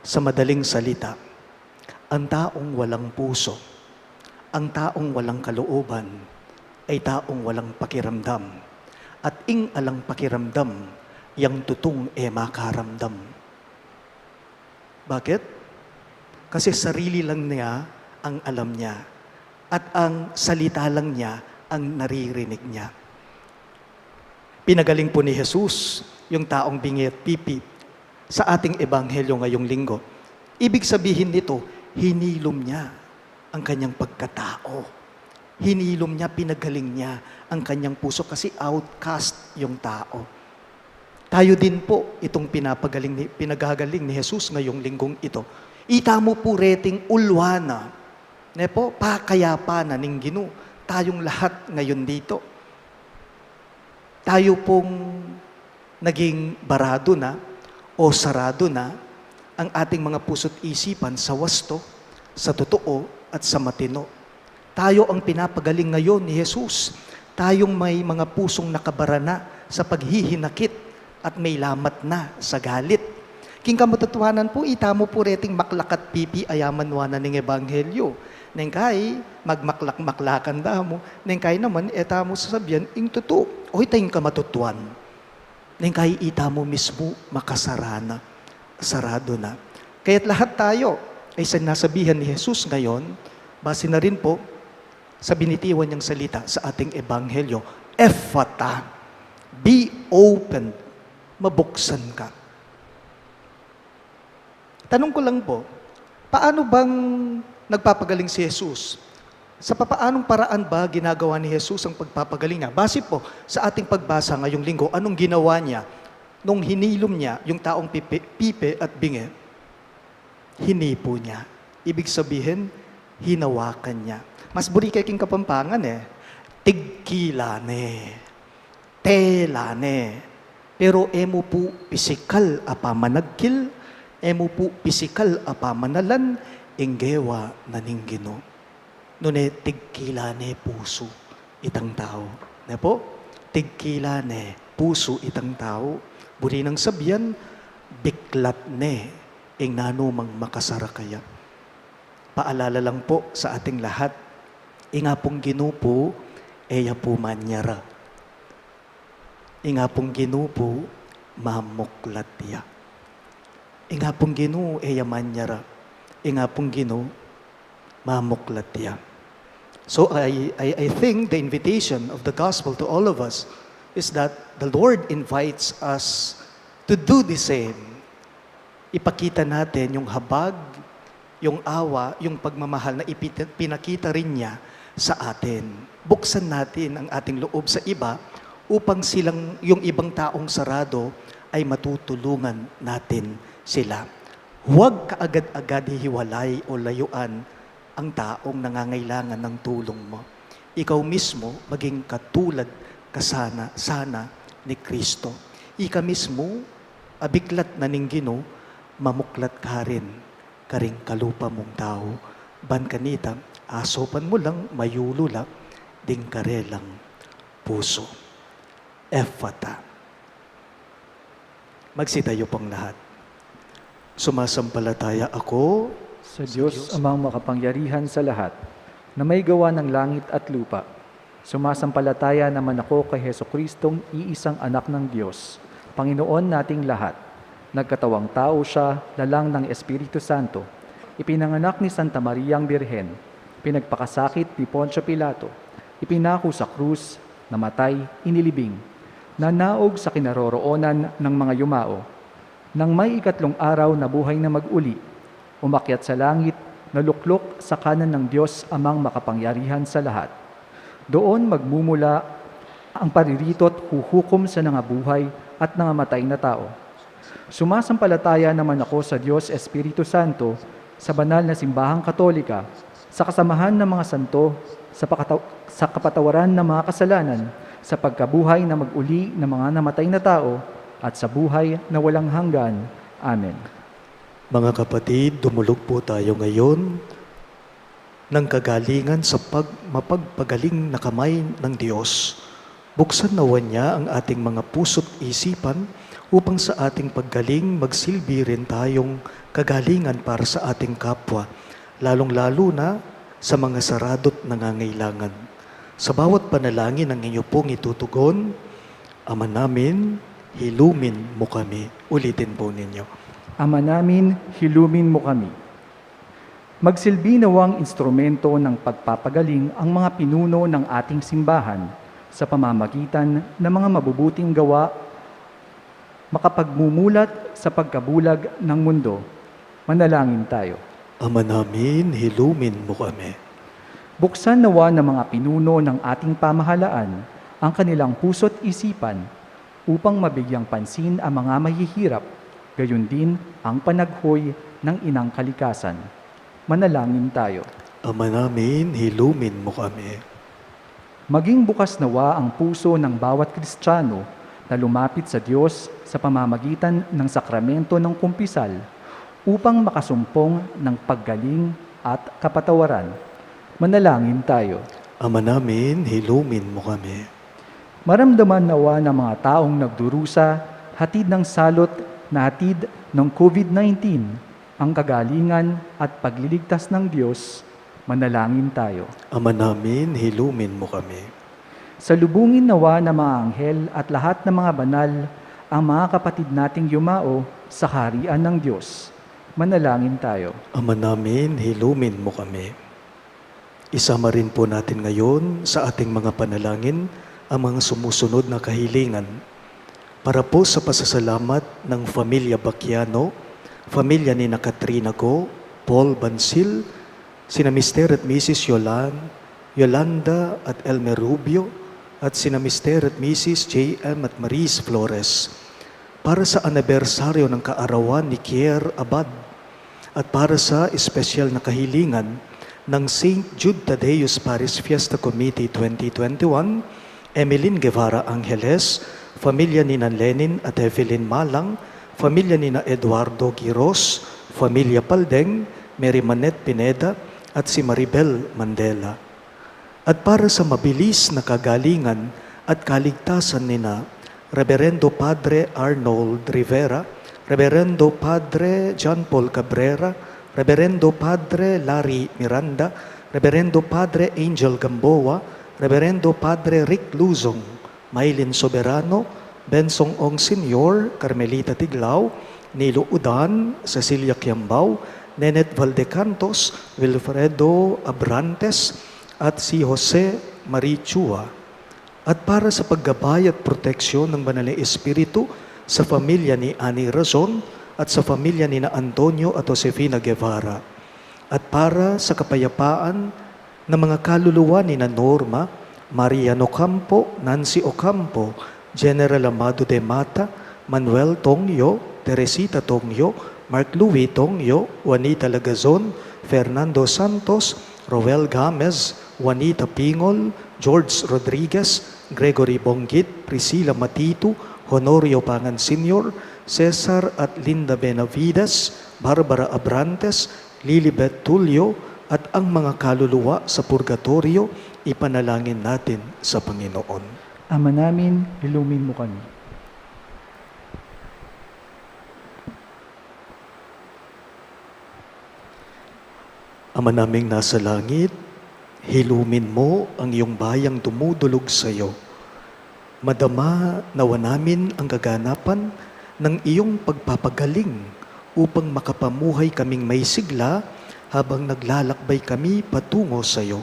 Sa madaling salita, ang taong walang puso, ang taong walang kalooban, ay taong walang pakiramdam. At ing alang pakiramdam, yang tutong makaramdam. Bakit? Kasi sarili lang niya ang alam niya. At ang salita lang niya ang naririnig niya. Pinagaling po ni Jesus yung taong bingi at pipi sa ating ebanghelyo ngayong linggo. Ibig sabihin nito, hinilom niya ang kanyang pagkatao. Hinilom niya, pinagaling niya ang kanyang puso kasi outcast yung tao. Tayo din po itong pinagagaling ni Jesus ngayong linggong ito. Ita mo po reting ulwana, ne po, pakayapa na ning Gino, tayong lahat ngayon dito. Tayo pong naging barado na o sarado na ang ating mga puso't isipan sa wasto, sa totoo at sa matino. Tayo ang pinapagaling ngayon ni Jesus. Tayong may mga pusong nakabara na sa paghihinakit at may lamat na sa galit. King kamatutuhanan po, itamo po reting maklakat pipi ayaman wana ng ebanghelyo. Neng kay, magmaklak-maklakan da mo. Neng kay naman, etamo sasabihan, ing totoo. O itayong kamatutuan. Neng kay, itamo mismo makasarana. Sarado na. Kaya't lahat tayo ay sinasabihan ni Jesus ngayon, base na rin po sa binitiwan niyang salita sa ating ebanghelyo, Ephata, be open, mabuksan ka. Tanong ko lang po, paano bang nagpapagaling si Jesus? Sa papaanong paraan ba ginagawa ni Jesus ang pagpapagaling niya? Base po sa ating pagbasa ngayong linggo, anong ginawa niya nung hinilom niya yung taong pipe at bingi? Hinipo niya. Ibig sabihin, hinawakan niya. Mas buri king Kapampangan tigkilane, telane. Pero emo po pisikal apa managkil, emo po pisikal apa manalan, inggewa naninggino. Nune tigkilane puso itang tao. Ne po? Tigkilane puso itang tao. Buri nang sabihan, biklat ne, ing nanumang makasara kaya. Paalala lang po sa ating lahat, inga pong ginupo, eya po manyara. Inga pong ginupo, mamuklat ya. Inga pong ginu, eya manyara. Inga pong ginu, mamuklat ya. So I think the invitation of the gospel to all of us is that the Lord invites us to do the same. Ipakita natin yung habag, yung awa, yung pagmamahal na pinakita rin niya sa atin. Buksan natin ang ating loob sa iba upang yung ibang taong sarado ay matutulungan natin sila. Huwag kaagad-agad hihiwalay o layuan ang taong nangangailangan ng tulong mo. Ikaw mismo maging katulad sana ni Kristo. Ika mismo, abiglat na ninggino, mamuklat ka rin, karing kalupa mong tao, ban kanita, asopan mo lang, mayulula, ding karelang puso. Ephata. Magsitayo pang lahat. Sumasampalataya ako Sa Diyos amang makapangyarihan sa lahat, na may gawa ng langit at lupa. Sumasampalataya naman ako kay Jesucristong iisang anak ng Diyos, Panginoon nating lahat. Nagkatawang tao siya, lalang ng Espiritu Santo. Ipinanganak ni Santa Mariang Virgen. Pinagpakasakit ni Poncio Pilato. Ipinako sa krus, namatay, inilibing. Nanaog sa kinaroroonan ng mga yumao. Nang may ikatlong araw na buhay na mag-uli, umakyat sa langit, naluklok sa kanan ng Diyos amang makapangyarihan sa lahat. Doon magmumula ang pariritot huhukom sa nangabuhay at nangamatay na tao. Sumasampalataya naman ako sa Diyos Espiritu Santo, sa banal na simbahang katolika, sa kasamahan ng mga santo, sa kapatawaran ng mga kasalanan, sa pagkabuhay na mag-uli ng mga namatay na tao, at sa buhay na walang hanggan. Amen. Mga kapatid, dumulog po tayo ngayon ng kagalingan sa mapagpagaling na kamay ng Diyos. Buksan nawa niya ang ating mga puso't isipan upang sa ating paggaling magsilbi rin tayong kagalingan para sa ating kapwa, lalong-lalo na sa mga sarado't nangangailangan. Sa bawat panalangin ang inyo pong itutugon, Ama namin, hilumin mo kami. Ulitin po ninyo. Ama namin, hilumin mo kami. Magsilbi nawang instrumento ng pagpapagaling ang mga pinuno ng ating simbahan sa pamamagitan ng mga mabubuting gawa, makapagmumulat sa pagkabulag ng mundo. Manalangin tayo. Ama namin, hilumin mo kami. Buksan nawa ng mga pinuno ng ating pamahalaan ang kanilang puso't isipan upang mabigyang pansin ang mga mahihirap, gayon din ang panaghoy ng inang kalikasan. Manalangin tayo. Ama namin, hilumin mo kami. Maging bukas nawa ang puso ng bawat Kristiyano na lumapit sa Diyos sa pamamagitan ng sakramento ng kumpisal upang makasumpong ng paggaling at kapatawaran. Manalangin tayo. Ama namin, hilumin mo kami. Maramdaman nawa ng mga taong nagdurusa, hatid ng salot na hatid ng COVID-19, ang kagalingan at pagliligtas ng Diyos. Manalangin tayo. Ama namin, hilumin mo kami. Salubungin nawa ng mga anghel at lahat ng mga banal ang mga kapatid nating yumao sa kaharian ng Diyos. Manalangin tayo. Ama namin, hilumin mo kami. Isama rin po natin ngayon sa ating mga panalangin ang mga sumusunod na kahilingan. para po sa pasasalamat ng Pamilya Bacchiano, Pamilya ni Katrina Go, Paul Bansil, sina Mr. at Mrs. Yolanda at Elmer Rubio, at sina Mr. at Mrs. J.M. at Maris Flores, para sa anibersaryo ng kaarawan ni Kier Abad, at para sa espesyal na kahilingan ng St. Jude Thaddeus Parish Fiesta Committee 2021, Emeline Guevara Angeles, Pamilya ni Lenin at Evelyn Malang, Pamilya ni Eduardo Giros, Pamilya Paldeng, Mary Manette Pineda, at si Maribel Mandela. At para sa mabilis na kagalingan at kaligtasan nina Reverendo Padre Arnold Rivera, Reverendo Padre John Paul Cabrera, Reverendo Padre Larry Miranda, Reverendo Padre Angel Gamboa, Reverendo Padre Rick Luzong, Maylin Soberano, Bensong Ong Senior, Carmelita Tiglao, Nilo Udan, Cecilia Kiambao, Nenet Valdecantos, Wilfredo Abrantes, at si Jose Marichua. At para sa paggabay at proteksyon ng Banal na Espiritu sa pamilya ni Ani Razon at sa pamilya ni Antonio at Josefina Guevara. At para sa kapayapaan ng mga kaluluwa ni Norma, Mariano Campo, Nancy Ocampo, General Amado de Mata, Manuel Tongyo, Teresita Tongyo, Mark Louis Tongyo, Juanita Lagazon, Fernando Santos, Roel Gamez, Juanita Pingol, George Rodriguez, Gregory Bonggit, Priscilla Matitu, Honorio Pangan Sr., Cesar at Linda Benavides, Barbara Abrantes, Lilibet Tulio, at ang mga kaluluwa sa purgatorio, ipanalangin natin sa Panginoon. Ama namin, ilumin mo kami. Ama naming nasa langit, hilumin mo ang iyong bayang dumudulog sa iyo. Madama nawa namin ang kaganapan ng iyong pagpapagaling upang makapamuhay kaming may sigla habang naglalakbay kami patungo sa iyo.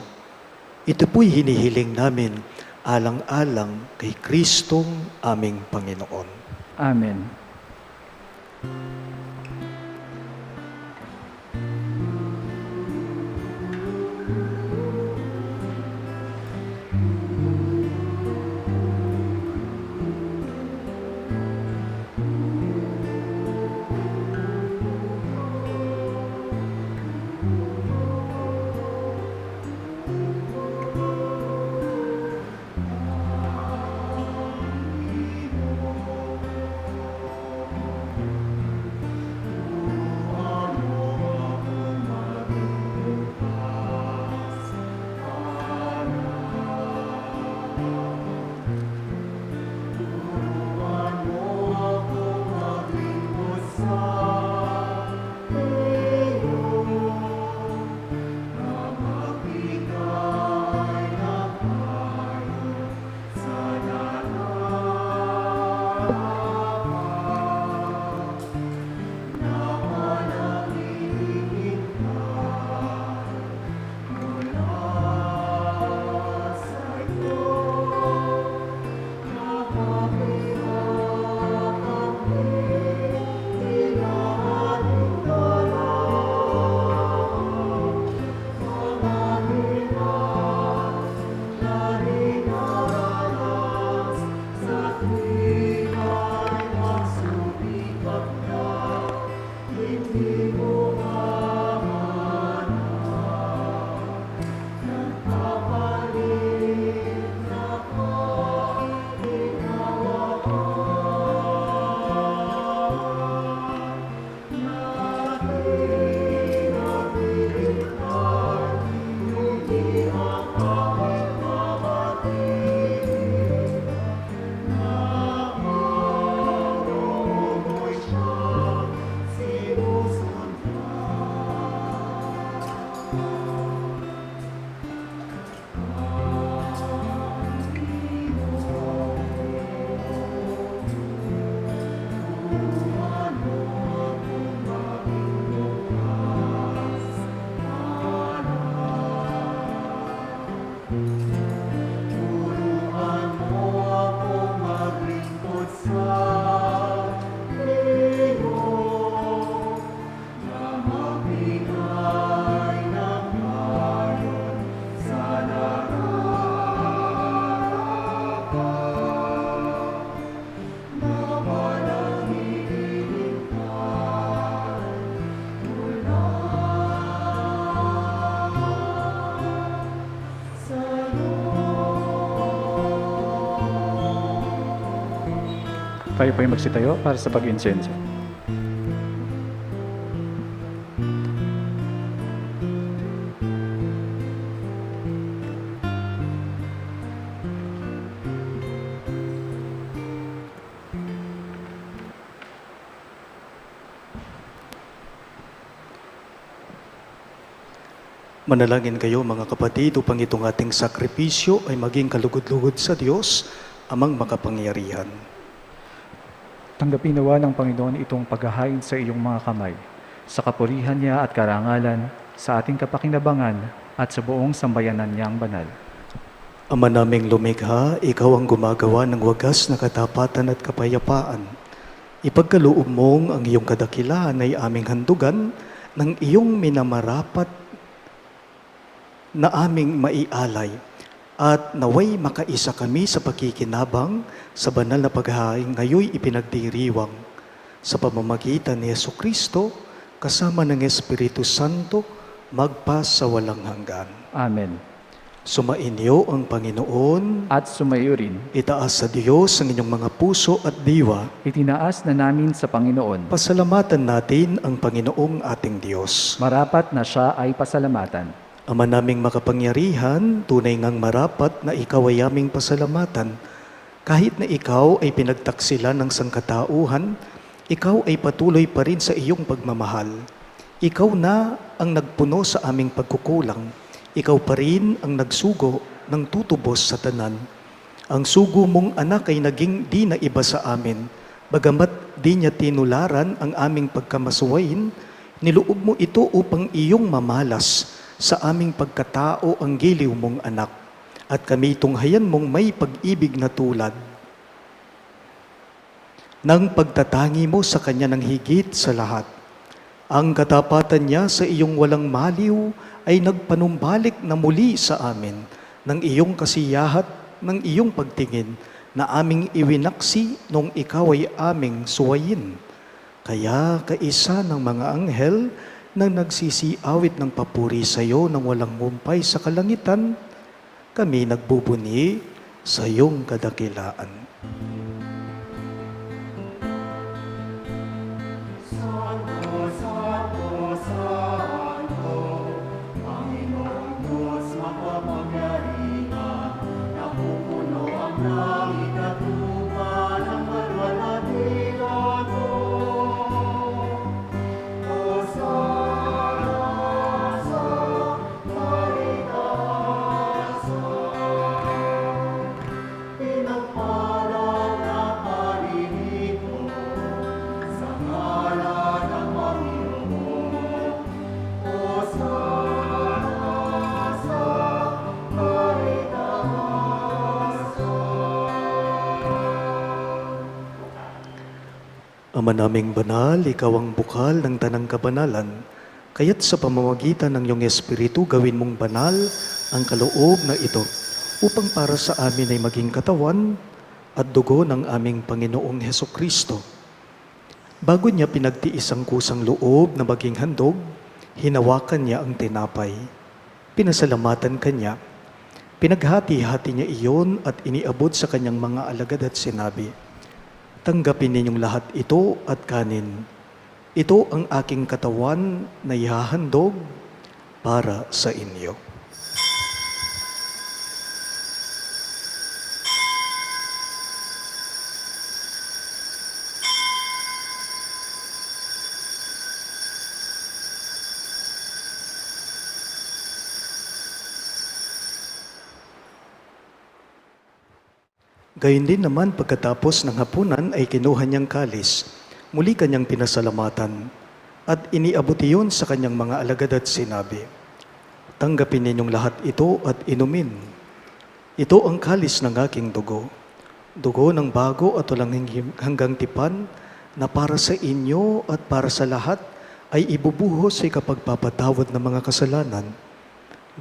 Ito po'y hinihiling namin alang-alang kay Kristong aming Panginoon. Amen. Kayo po'y magsitayo para sa pag-insensyo. Manalangin kayo mga kapatid upang itong ating sakripisyo ay maging kalugod-lugod sa Diyos, amang makapangyarihan. Tanggapin nawa ng Panginoon itong paghahain sa iyong mga kamay, sa kapurihan niya at karangalan, sa ating kapakinabangan at sa buong sambayanan niyang banal. Ama naming lumikha, ikaw ang gumagawa ng wagas na katapatan at kapayapaan. Ipagkaloob mong ang iyong kadakilaan ay aming handugan ng iyong minamarapat na aming maialay at naway makaisa kami sa pakikinabang sa banal na paghahain ngayoy ipinagdiriwang sa pamamagitan ni Jesucristo kasama ng Espiritu Santo magpa sa walang hanggan. Amen. Sumainyo ang Panginoon At sumayo rin, itaas sa Diyos ang inyong mga puso at diwa. itinaas na namin sa Panginoon. Pasalamatan natin ang Panginoong ating Diyos. Marapat na siya ay pasalamatan. Ama naming makapangyarihan, tunay ngang marapat na ikaw ay aming pasalamatan. Kahit na ikaw ay pinagtaksilan ng sangkatauhan, ikaw ay patuloy pa rin sa iyong pagmamahal. Ikaw na ang nagpuno sa aming pagkukulang. Ikaw pa rin ang nagsugo ng tutubos sa tanan. Ang sugo mong anak ay naging di na iba sa amin. Bagamat di niya tinularan ang aming pagkamasuwain, niloob mo ito upang iyong mamalas sa aming pagkatao ang giliw mong anak, at kami tunghayan mong may pag-ibig na tulad ng pagtatangi mo sa kanya ng higit sa lahat. Ang katapatan niya sa iyong walang maliw ay nagpanumbalik na muli sa amin ng iyong kasiyahat, ng iyong pagtingin na aming iwinaksi nung ikaw ay aming suwayin. Kaya kaisa ng mga anghel na nagsisiawit ng papuri sa iyo nang walang mumpay sa kalangitan, kami nagbubuni sa iyong kadakilaan. Ama naming banal, ikaw ang bukal ng tanang kabanalan, kaya't sa pamamagitan ng iyong Espiritu gawin mong banal ang kaloob na ito, upang para sa amin ay maging katawan at dugo ng aming Panginoong Hesukristo. Bago niya pinagtiis ang kusang loob na maging handog, hinawakan niya ang tinapay. Pinasalamatan kanya, pinaghati-hati niya iyon at iniabot sa kanyang mga alagad at sinabi, "Tanggapin ninyong lahat ito at kanin. Ito ang aking katawan na ihahandog para sa inyo." Gayun din naman pagkatapos ng hapunan ay kinuha niyang kalis, muli kanyang pinasalamatan, at iniabot iyon sa kanyang mga alagad at sinabi, "Tanggapin ninyong lahat ito at inumin. Ito ang kalis ng aking dugo, dugo ng bago at walang hanggang tipan, na para sa inyo at para sa lahat ay ibubuhos sa kapagpapatawad ng mga kasalanan.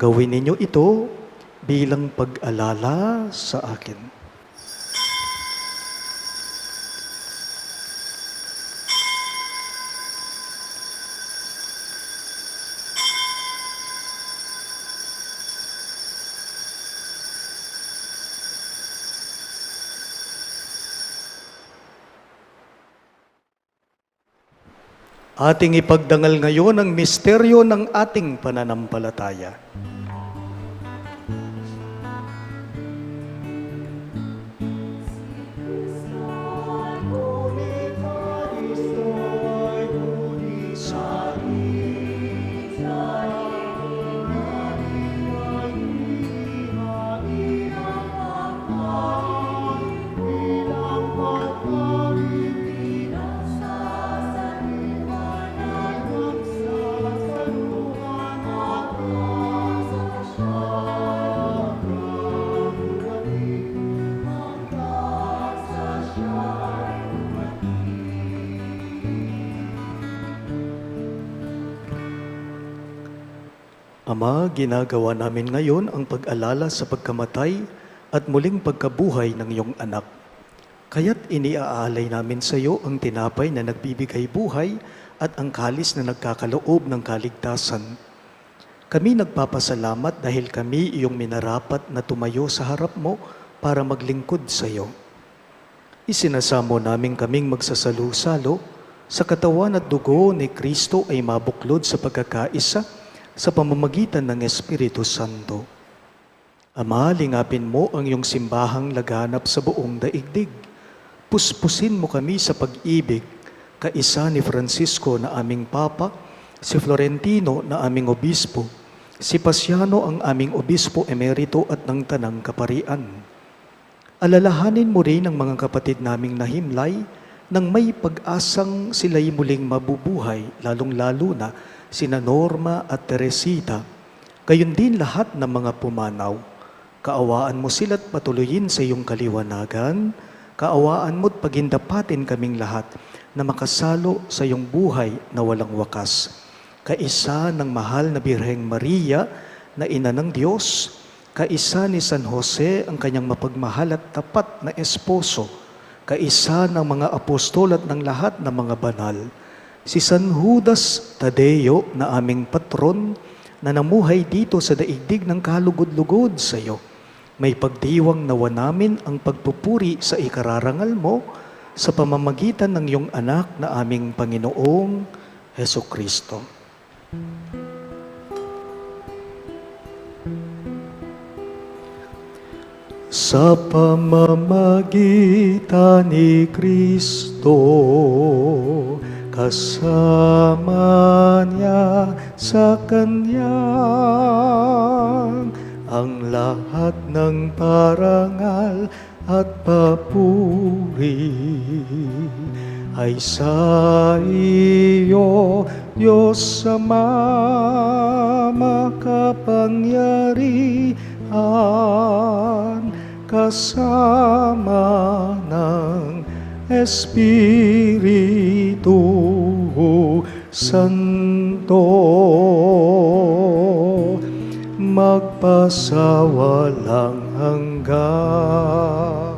Gawin ninyo ito bilang pag-alala sa akin." Ating ipagdangal ngayon ang misteryo ng ating pananampalataya. Ama, ginagawa namin ngayon ang pag-alala sa pagkamatay at muling pagkabuhay ng iyong anak. Kaya't iniaalay namin sa iyo ang tinapay na nagbibigay buhay at ang kalis na nagkakaloob ng kaligtasan. Kami nagpapasalamat dahil kami iyong minarapat na tumayo sa harap mo para maglingkod sa iyo. Isinasamo namin kaming magsasalo-salo sa katawan at dugo ni Kristo ay mabuklod sa pagkakaisa sa pamamagitan ng Espiritu Santo. Ama, lingapin mo ang iyong simbahang laganap sa buong daigdig. Puspusin mo kami sa pag-ibig, kaisa ni Francisco na aming Papa, si Florentino na aming Obispo, si Pasiano ang aming Obispo Emerito at ng Tanang Kaparian. Alalahanin mo rin ang mga kapatid naming nahimlay nang may pag-asang sila'y muling mabubuhay, lalong-lalo na sina Norma at Teresita, gayon din lahat ng mga pumanaw. Kaawaan mo sila't patuloyin sa iyong kaliwanagan, kaawaan mo't pagindapatin kaming lahat na makasalo sa iyong buhay na walang wakas. Kaisa ng mahal na Birheng Maria na ina ng Diyos, kaisa ni San Jose ang kanyang mapagmahal at tapat na esposo, kaisa ng mga apostol at ng lahat ng mga banal, si San Judas Thaddeus na aming patron na namuhay dito sa daigdig ng kalugod-lugod sa iyo. May pagdiwang nawa namin ang pagpupuri sa ikararangal mo sa pamamagitan ng iyong anak na aming Panginoong Hesukristo. Sa pamamagitan ni Kristo, kasama niya sa Kanya, ang lahat ng parangal at papuri ay sa iyo, Diyos Ama makapangyarihan, kasama ng Espiritu Santo, magpasawalang hanggan.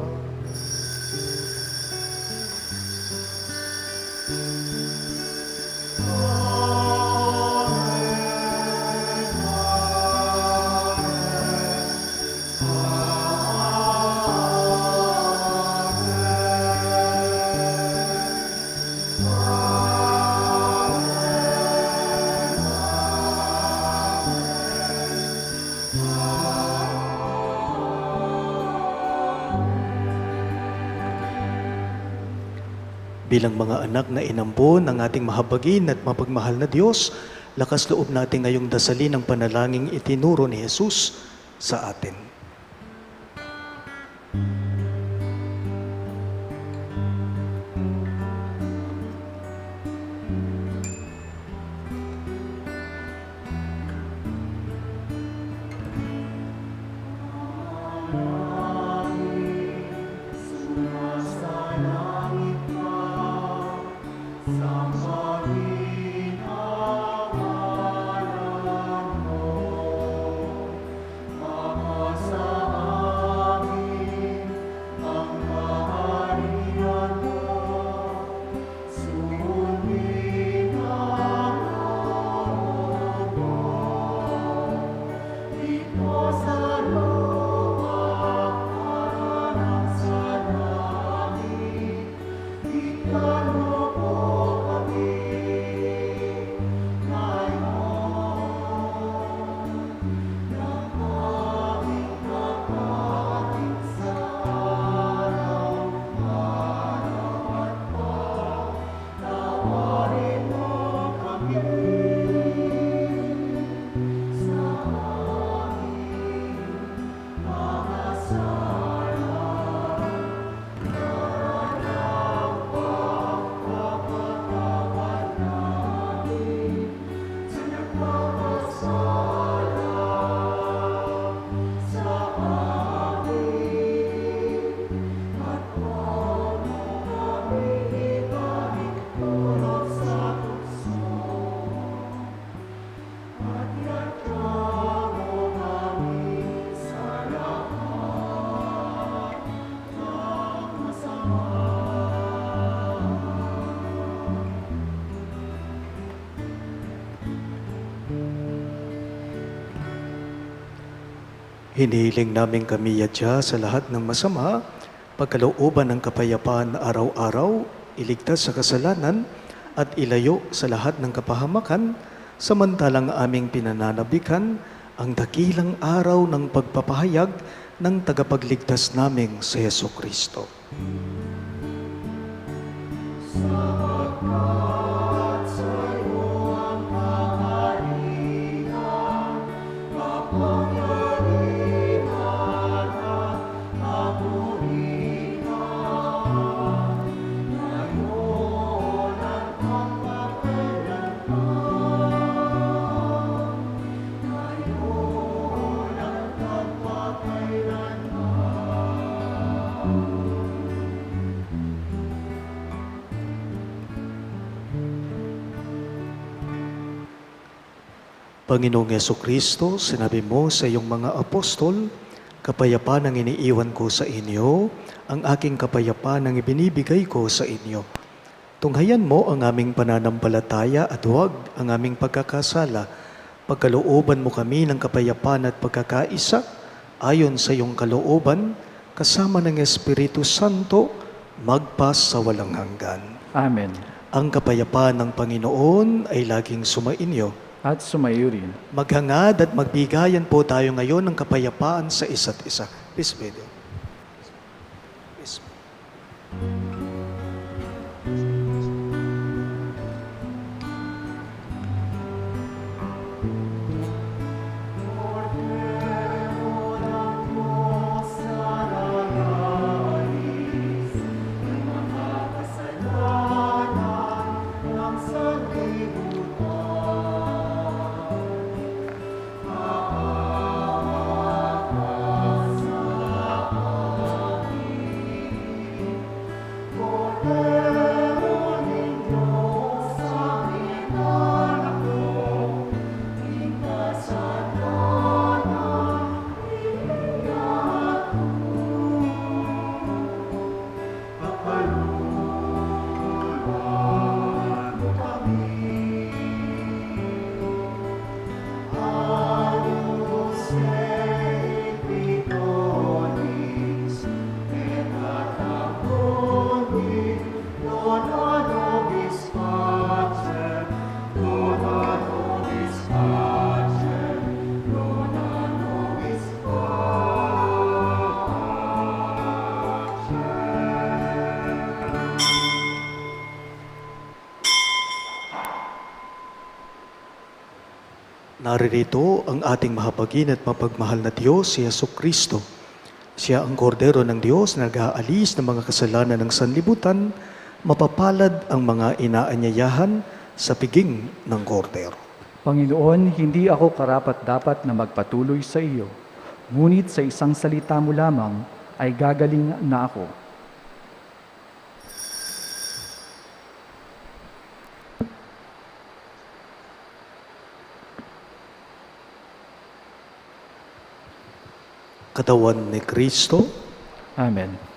Bilang mga anak na inampon ng ating mahabagin at mapagmahal na Diyos, lakas loob natin ngayong dasalin ang panalangin itinuro ni Jesus sa atin. Hinihiling namin kami yadya sa lahat ng masama, pagkalooban ng kapayapaan na araw-araw, iligtas sa kasalanan, at ilayo sa lahat ng kapahamakan, samantalang aming pinananabikan ang dakilang araw ng pagpapahayag ng tagapagligtas naming si Hesu Kristo. Panginoong Jesucristo, sinabi mo sa iyong mga apostol, kapayapaan ang iniiwan ko sa inyo, ang aking kapayapaan ang ibinibigay ko sa inyo. Tunghayan mo ang aming pananampalataya at huwag ang aming pagkakasala. Pagkalooban mo kami ng kapayapaan at pagkakaisa, ayon sa iyong kalooban, kasama ng Espiritu Santo, magpas sa walang hanggan. Amen. Ang kapayapaan ng Panginoon ay laging sumainyo. At sumayo rin. Maghangad at magbigayan po tayo ngayon ng kapayapaan sa isa't isa. Please, video. Please. Naririto ang ating mahapagin at mapagmahal na Diyos, si Hesu Kristo. Siya ang kordero ng Diyos na nag-aalis ng mga kasalanan ng sanlibutan, mapapalad ang mga inaanyayahan sa piging ng kordero. Panginoon, hindi ako karapat-dapat na magpatuloy sa iyo, ngunit sa isang salita mo lamang ay gagaling na ako. Katawan ni Kristo. Amen.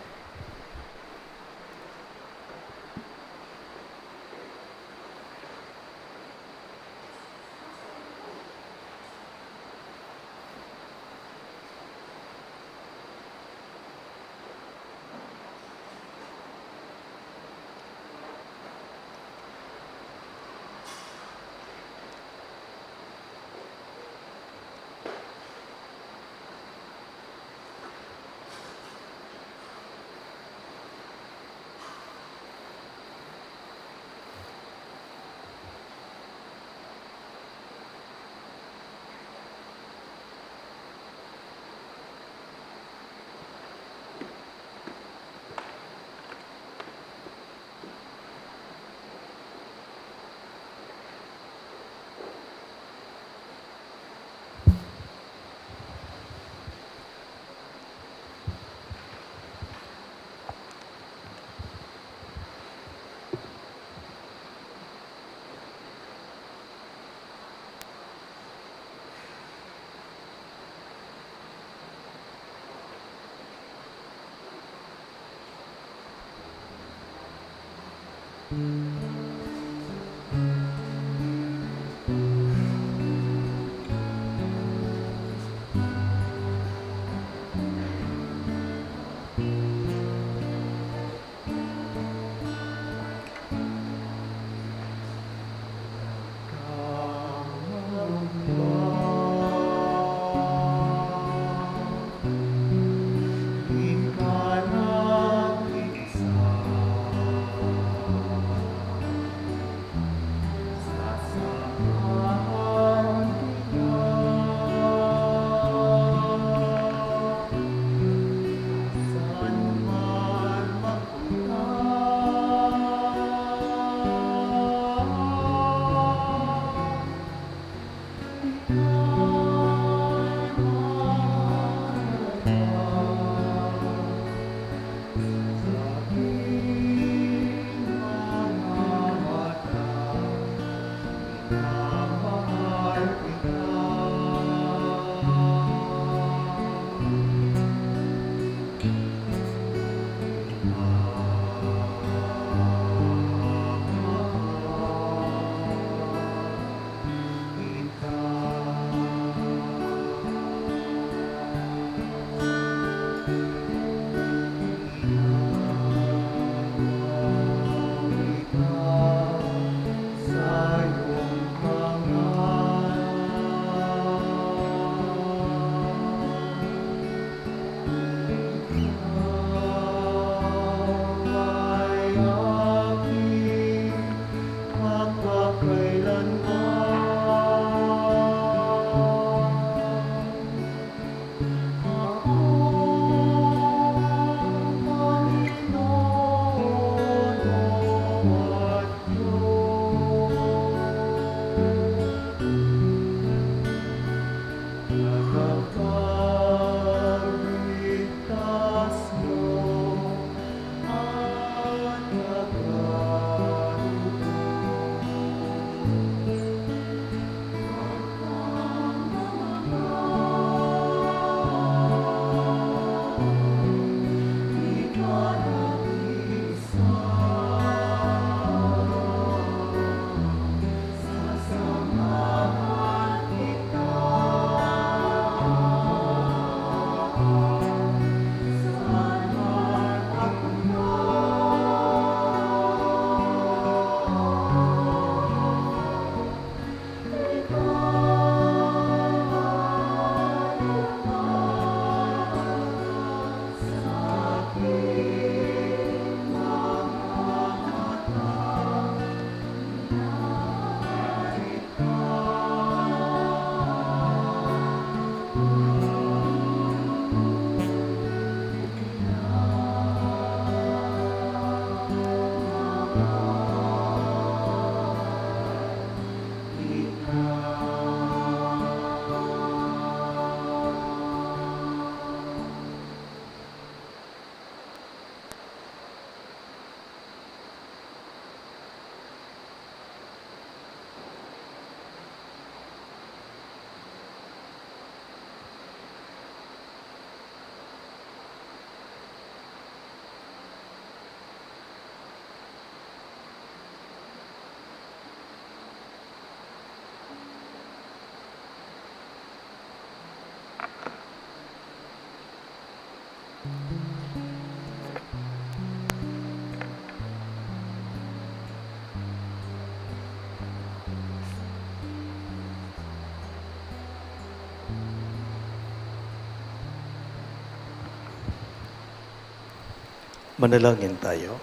Manalangin tayo.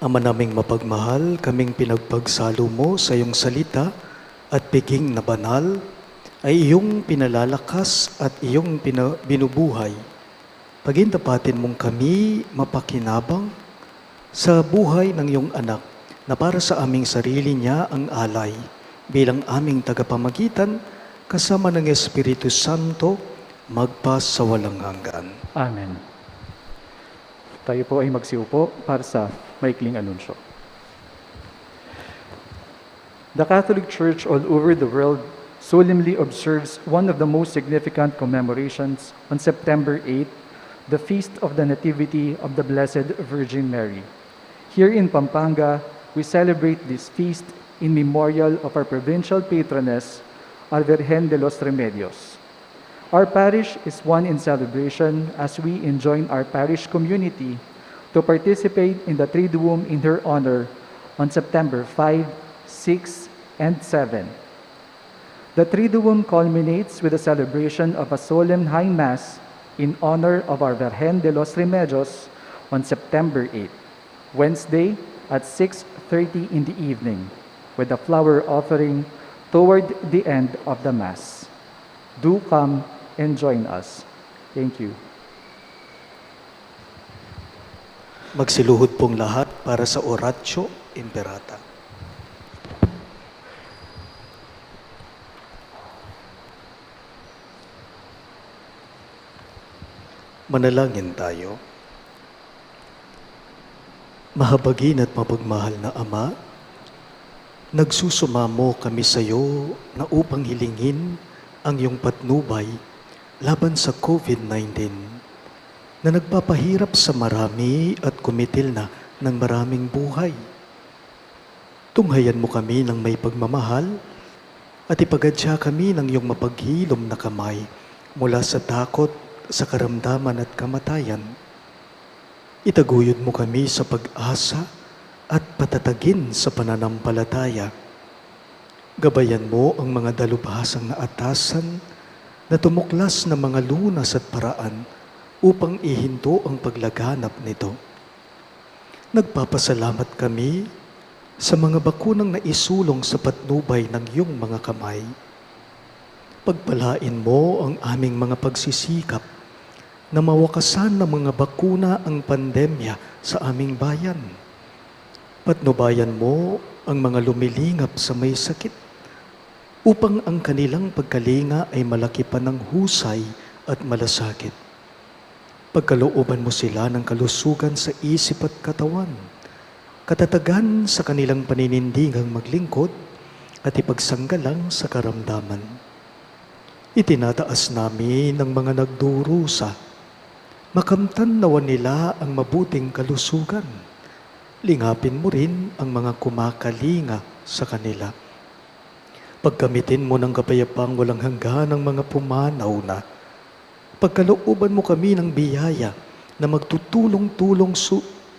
Ama naming mapagmahal, kaming pinagpagsalo mo sa iyong salita at piging na banal ay iyong pinalalakas at iyong binubuhay. Pagintapatin mong kami mapakinabang sa buhay ng iyong anak na para sa aming sarili niya ang alay bilang aming tagapamagitan kasama ng Espiritu Santo magpas sa walang hanggan. Amen. Tayo po ay magsiupo para sa maikling anunsyo. The Catholic Church all over the world solemnly observes one of the most significant commemorations on September 8, the Feast of the Nativity of the Blessed Virgin Mary. Here in Pampanga, we celebrate this feast in memorial of our provincial patroness, our Virgen de los Remedios. Our parish is one in celebration as we enjoin our parish community to participate in the Triduum in her honor on September 5, 6, and 7. The Triduum culminates with the celebration of a solemn high mass in honor of our Virgen de los Remedios on September 8, Wednesday at 6:30 in the evening, with a flower offering toward the end of the Mass. Do come and join us. Thank you. Magsiluhod pong lahat para sa Oratio Imperata. Manalangin tayo. Mahabagin at mapagmahal na Ama, Nagsusumamo kami sa iyo na upang hilingin ang iyong patnubay laban sa COVID-19 na nagpapahirap sa marami at kumitil na ng maraming buhay. Tunghayan mo kami ng may pagmamahal at ipagadya kami ng iyong mapaghilom na kamay mula sa takot, sa karamdaman at kamatayan. Itaguyod mo kami sa pag-asa at patatagin sa pananampalataya. Gabayan mo ang mga dalubhasang naatasan na tumuklas na mga lunas at paraan upang ihinto ang paglaganap nito. Nagpapasalamat kami sa mga bakunang naisulong sa patnubay ng iyong mga kamay. Pagpalain mo ang aming mga pagsisikap na mawakasan ng mga bakuna ang pandemya sa aming bayan. Patnubayan mo ang mga lumilingap sa may sakit upang ang kanilang pagkalinga ay malaki pa ng husay at malasakit. Pagkalooban mo sila ng kalusugan sa isip at katawan, katatagan sa kanilang paninindigang maglingkod at ipagsanggalang sa karamdaman. Itinataas namin ang mga nagdurusa, makamtan nawa nila ang mabuting kalusugan. Lingapin mo rin ang mga kumakalinga sa kanila. Pagkamitin mo ng kapayapang walang hanggan ang mga pumanaw na. Pagkalooban mo kami ng biyaya na magtutulong-tulong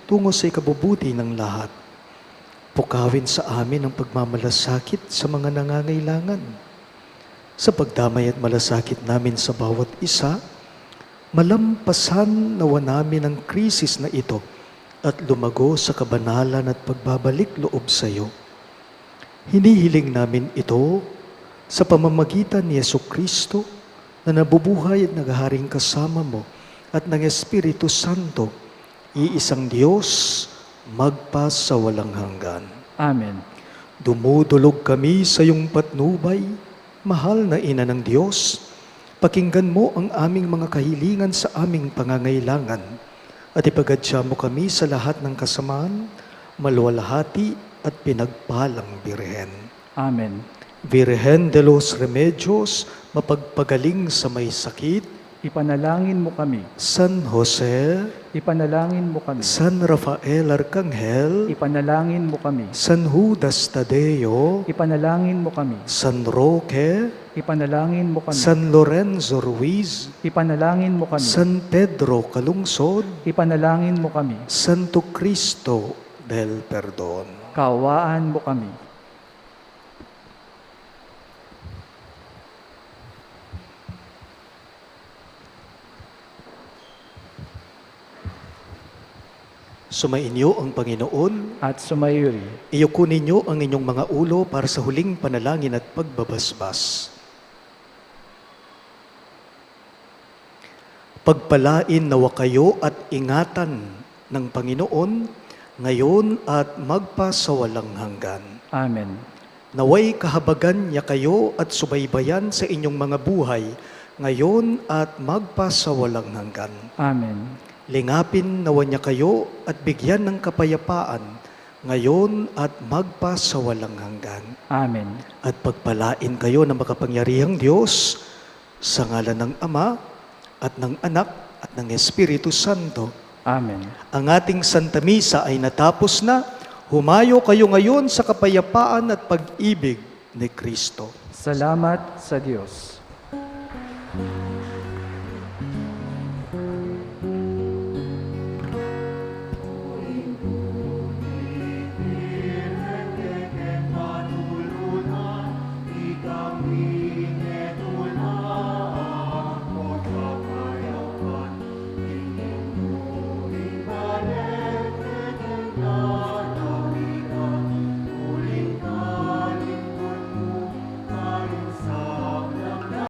tungo sa ikabubuti ng lahat. Pukawin sa amin ang pagmamalasakit sa mga nangangailangan. Sa pagdamay at malasakit namin sa bawat isa, malampasan nawa namin ang krisis na ito at lumago sa kabanalan at pagbabalik loob sa iyo. Hinihiling namin ito sa pamamagitan ni Jesucristo na nabubuhay at naghaharing kasama mo at ng Espiritu Santo, iisang Diyos, magpa sa walang hanggan. Amen. Dumudulog kami sa iyong patnubay, mahal na Ina ng Diyos. Pakinggan mo ang aming mga kahilingan sa aming pangangailangan at ipagadya mo kami sa lahat ng kasamaan, maluwalhati at pinagpalang Virgen. Amen. Virgen de los Remedios, mapagpagaling sa may sakit, Ipanalangin mo kami. San Jose, Ipanalangin mo kami. San Rafael Arcangel, Ipanalangin mo kami. San Judas Tadeo, Ipanalangin mo kami. San Roque, Ipanalangin mo kami. San Lorenzo Ruiz, Ipanalangin mo kami. San Pedro Calungsod, Ipanalangin mo kami. Santo Cristo del Perdon. Kaawaan mo kami. Sumainyo ang Panginoon, At sumayuri. iyuko ninyo ang inyong mga ulo para sa huling panalangin at pagbabasbas. Pagpalain nawa kayo at ingatan ng Panginoon ngayon at magpa sa walang hanggan. Amen. Naway kahabagan niya kayo at subaybayan sa inyong mga buhay ngayon at magpa sa walang hanggan. Amen. Lingapin nawa niya kayo at bigyan ng kapayapaan ngayon at magpa sa walang hanggan. Amen. At pagpalain kayo ng makapangyarihang Diyos sa ngalan ng Ama at ng Anak at ng Espiritu Santo. Amen. Ang ating Santa Misa ay natapos na. Humayo kayo ngayon sa kapayapaan at pag-ibig ni Kristo. Salamat sa Diyos.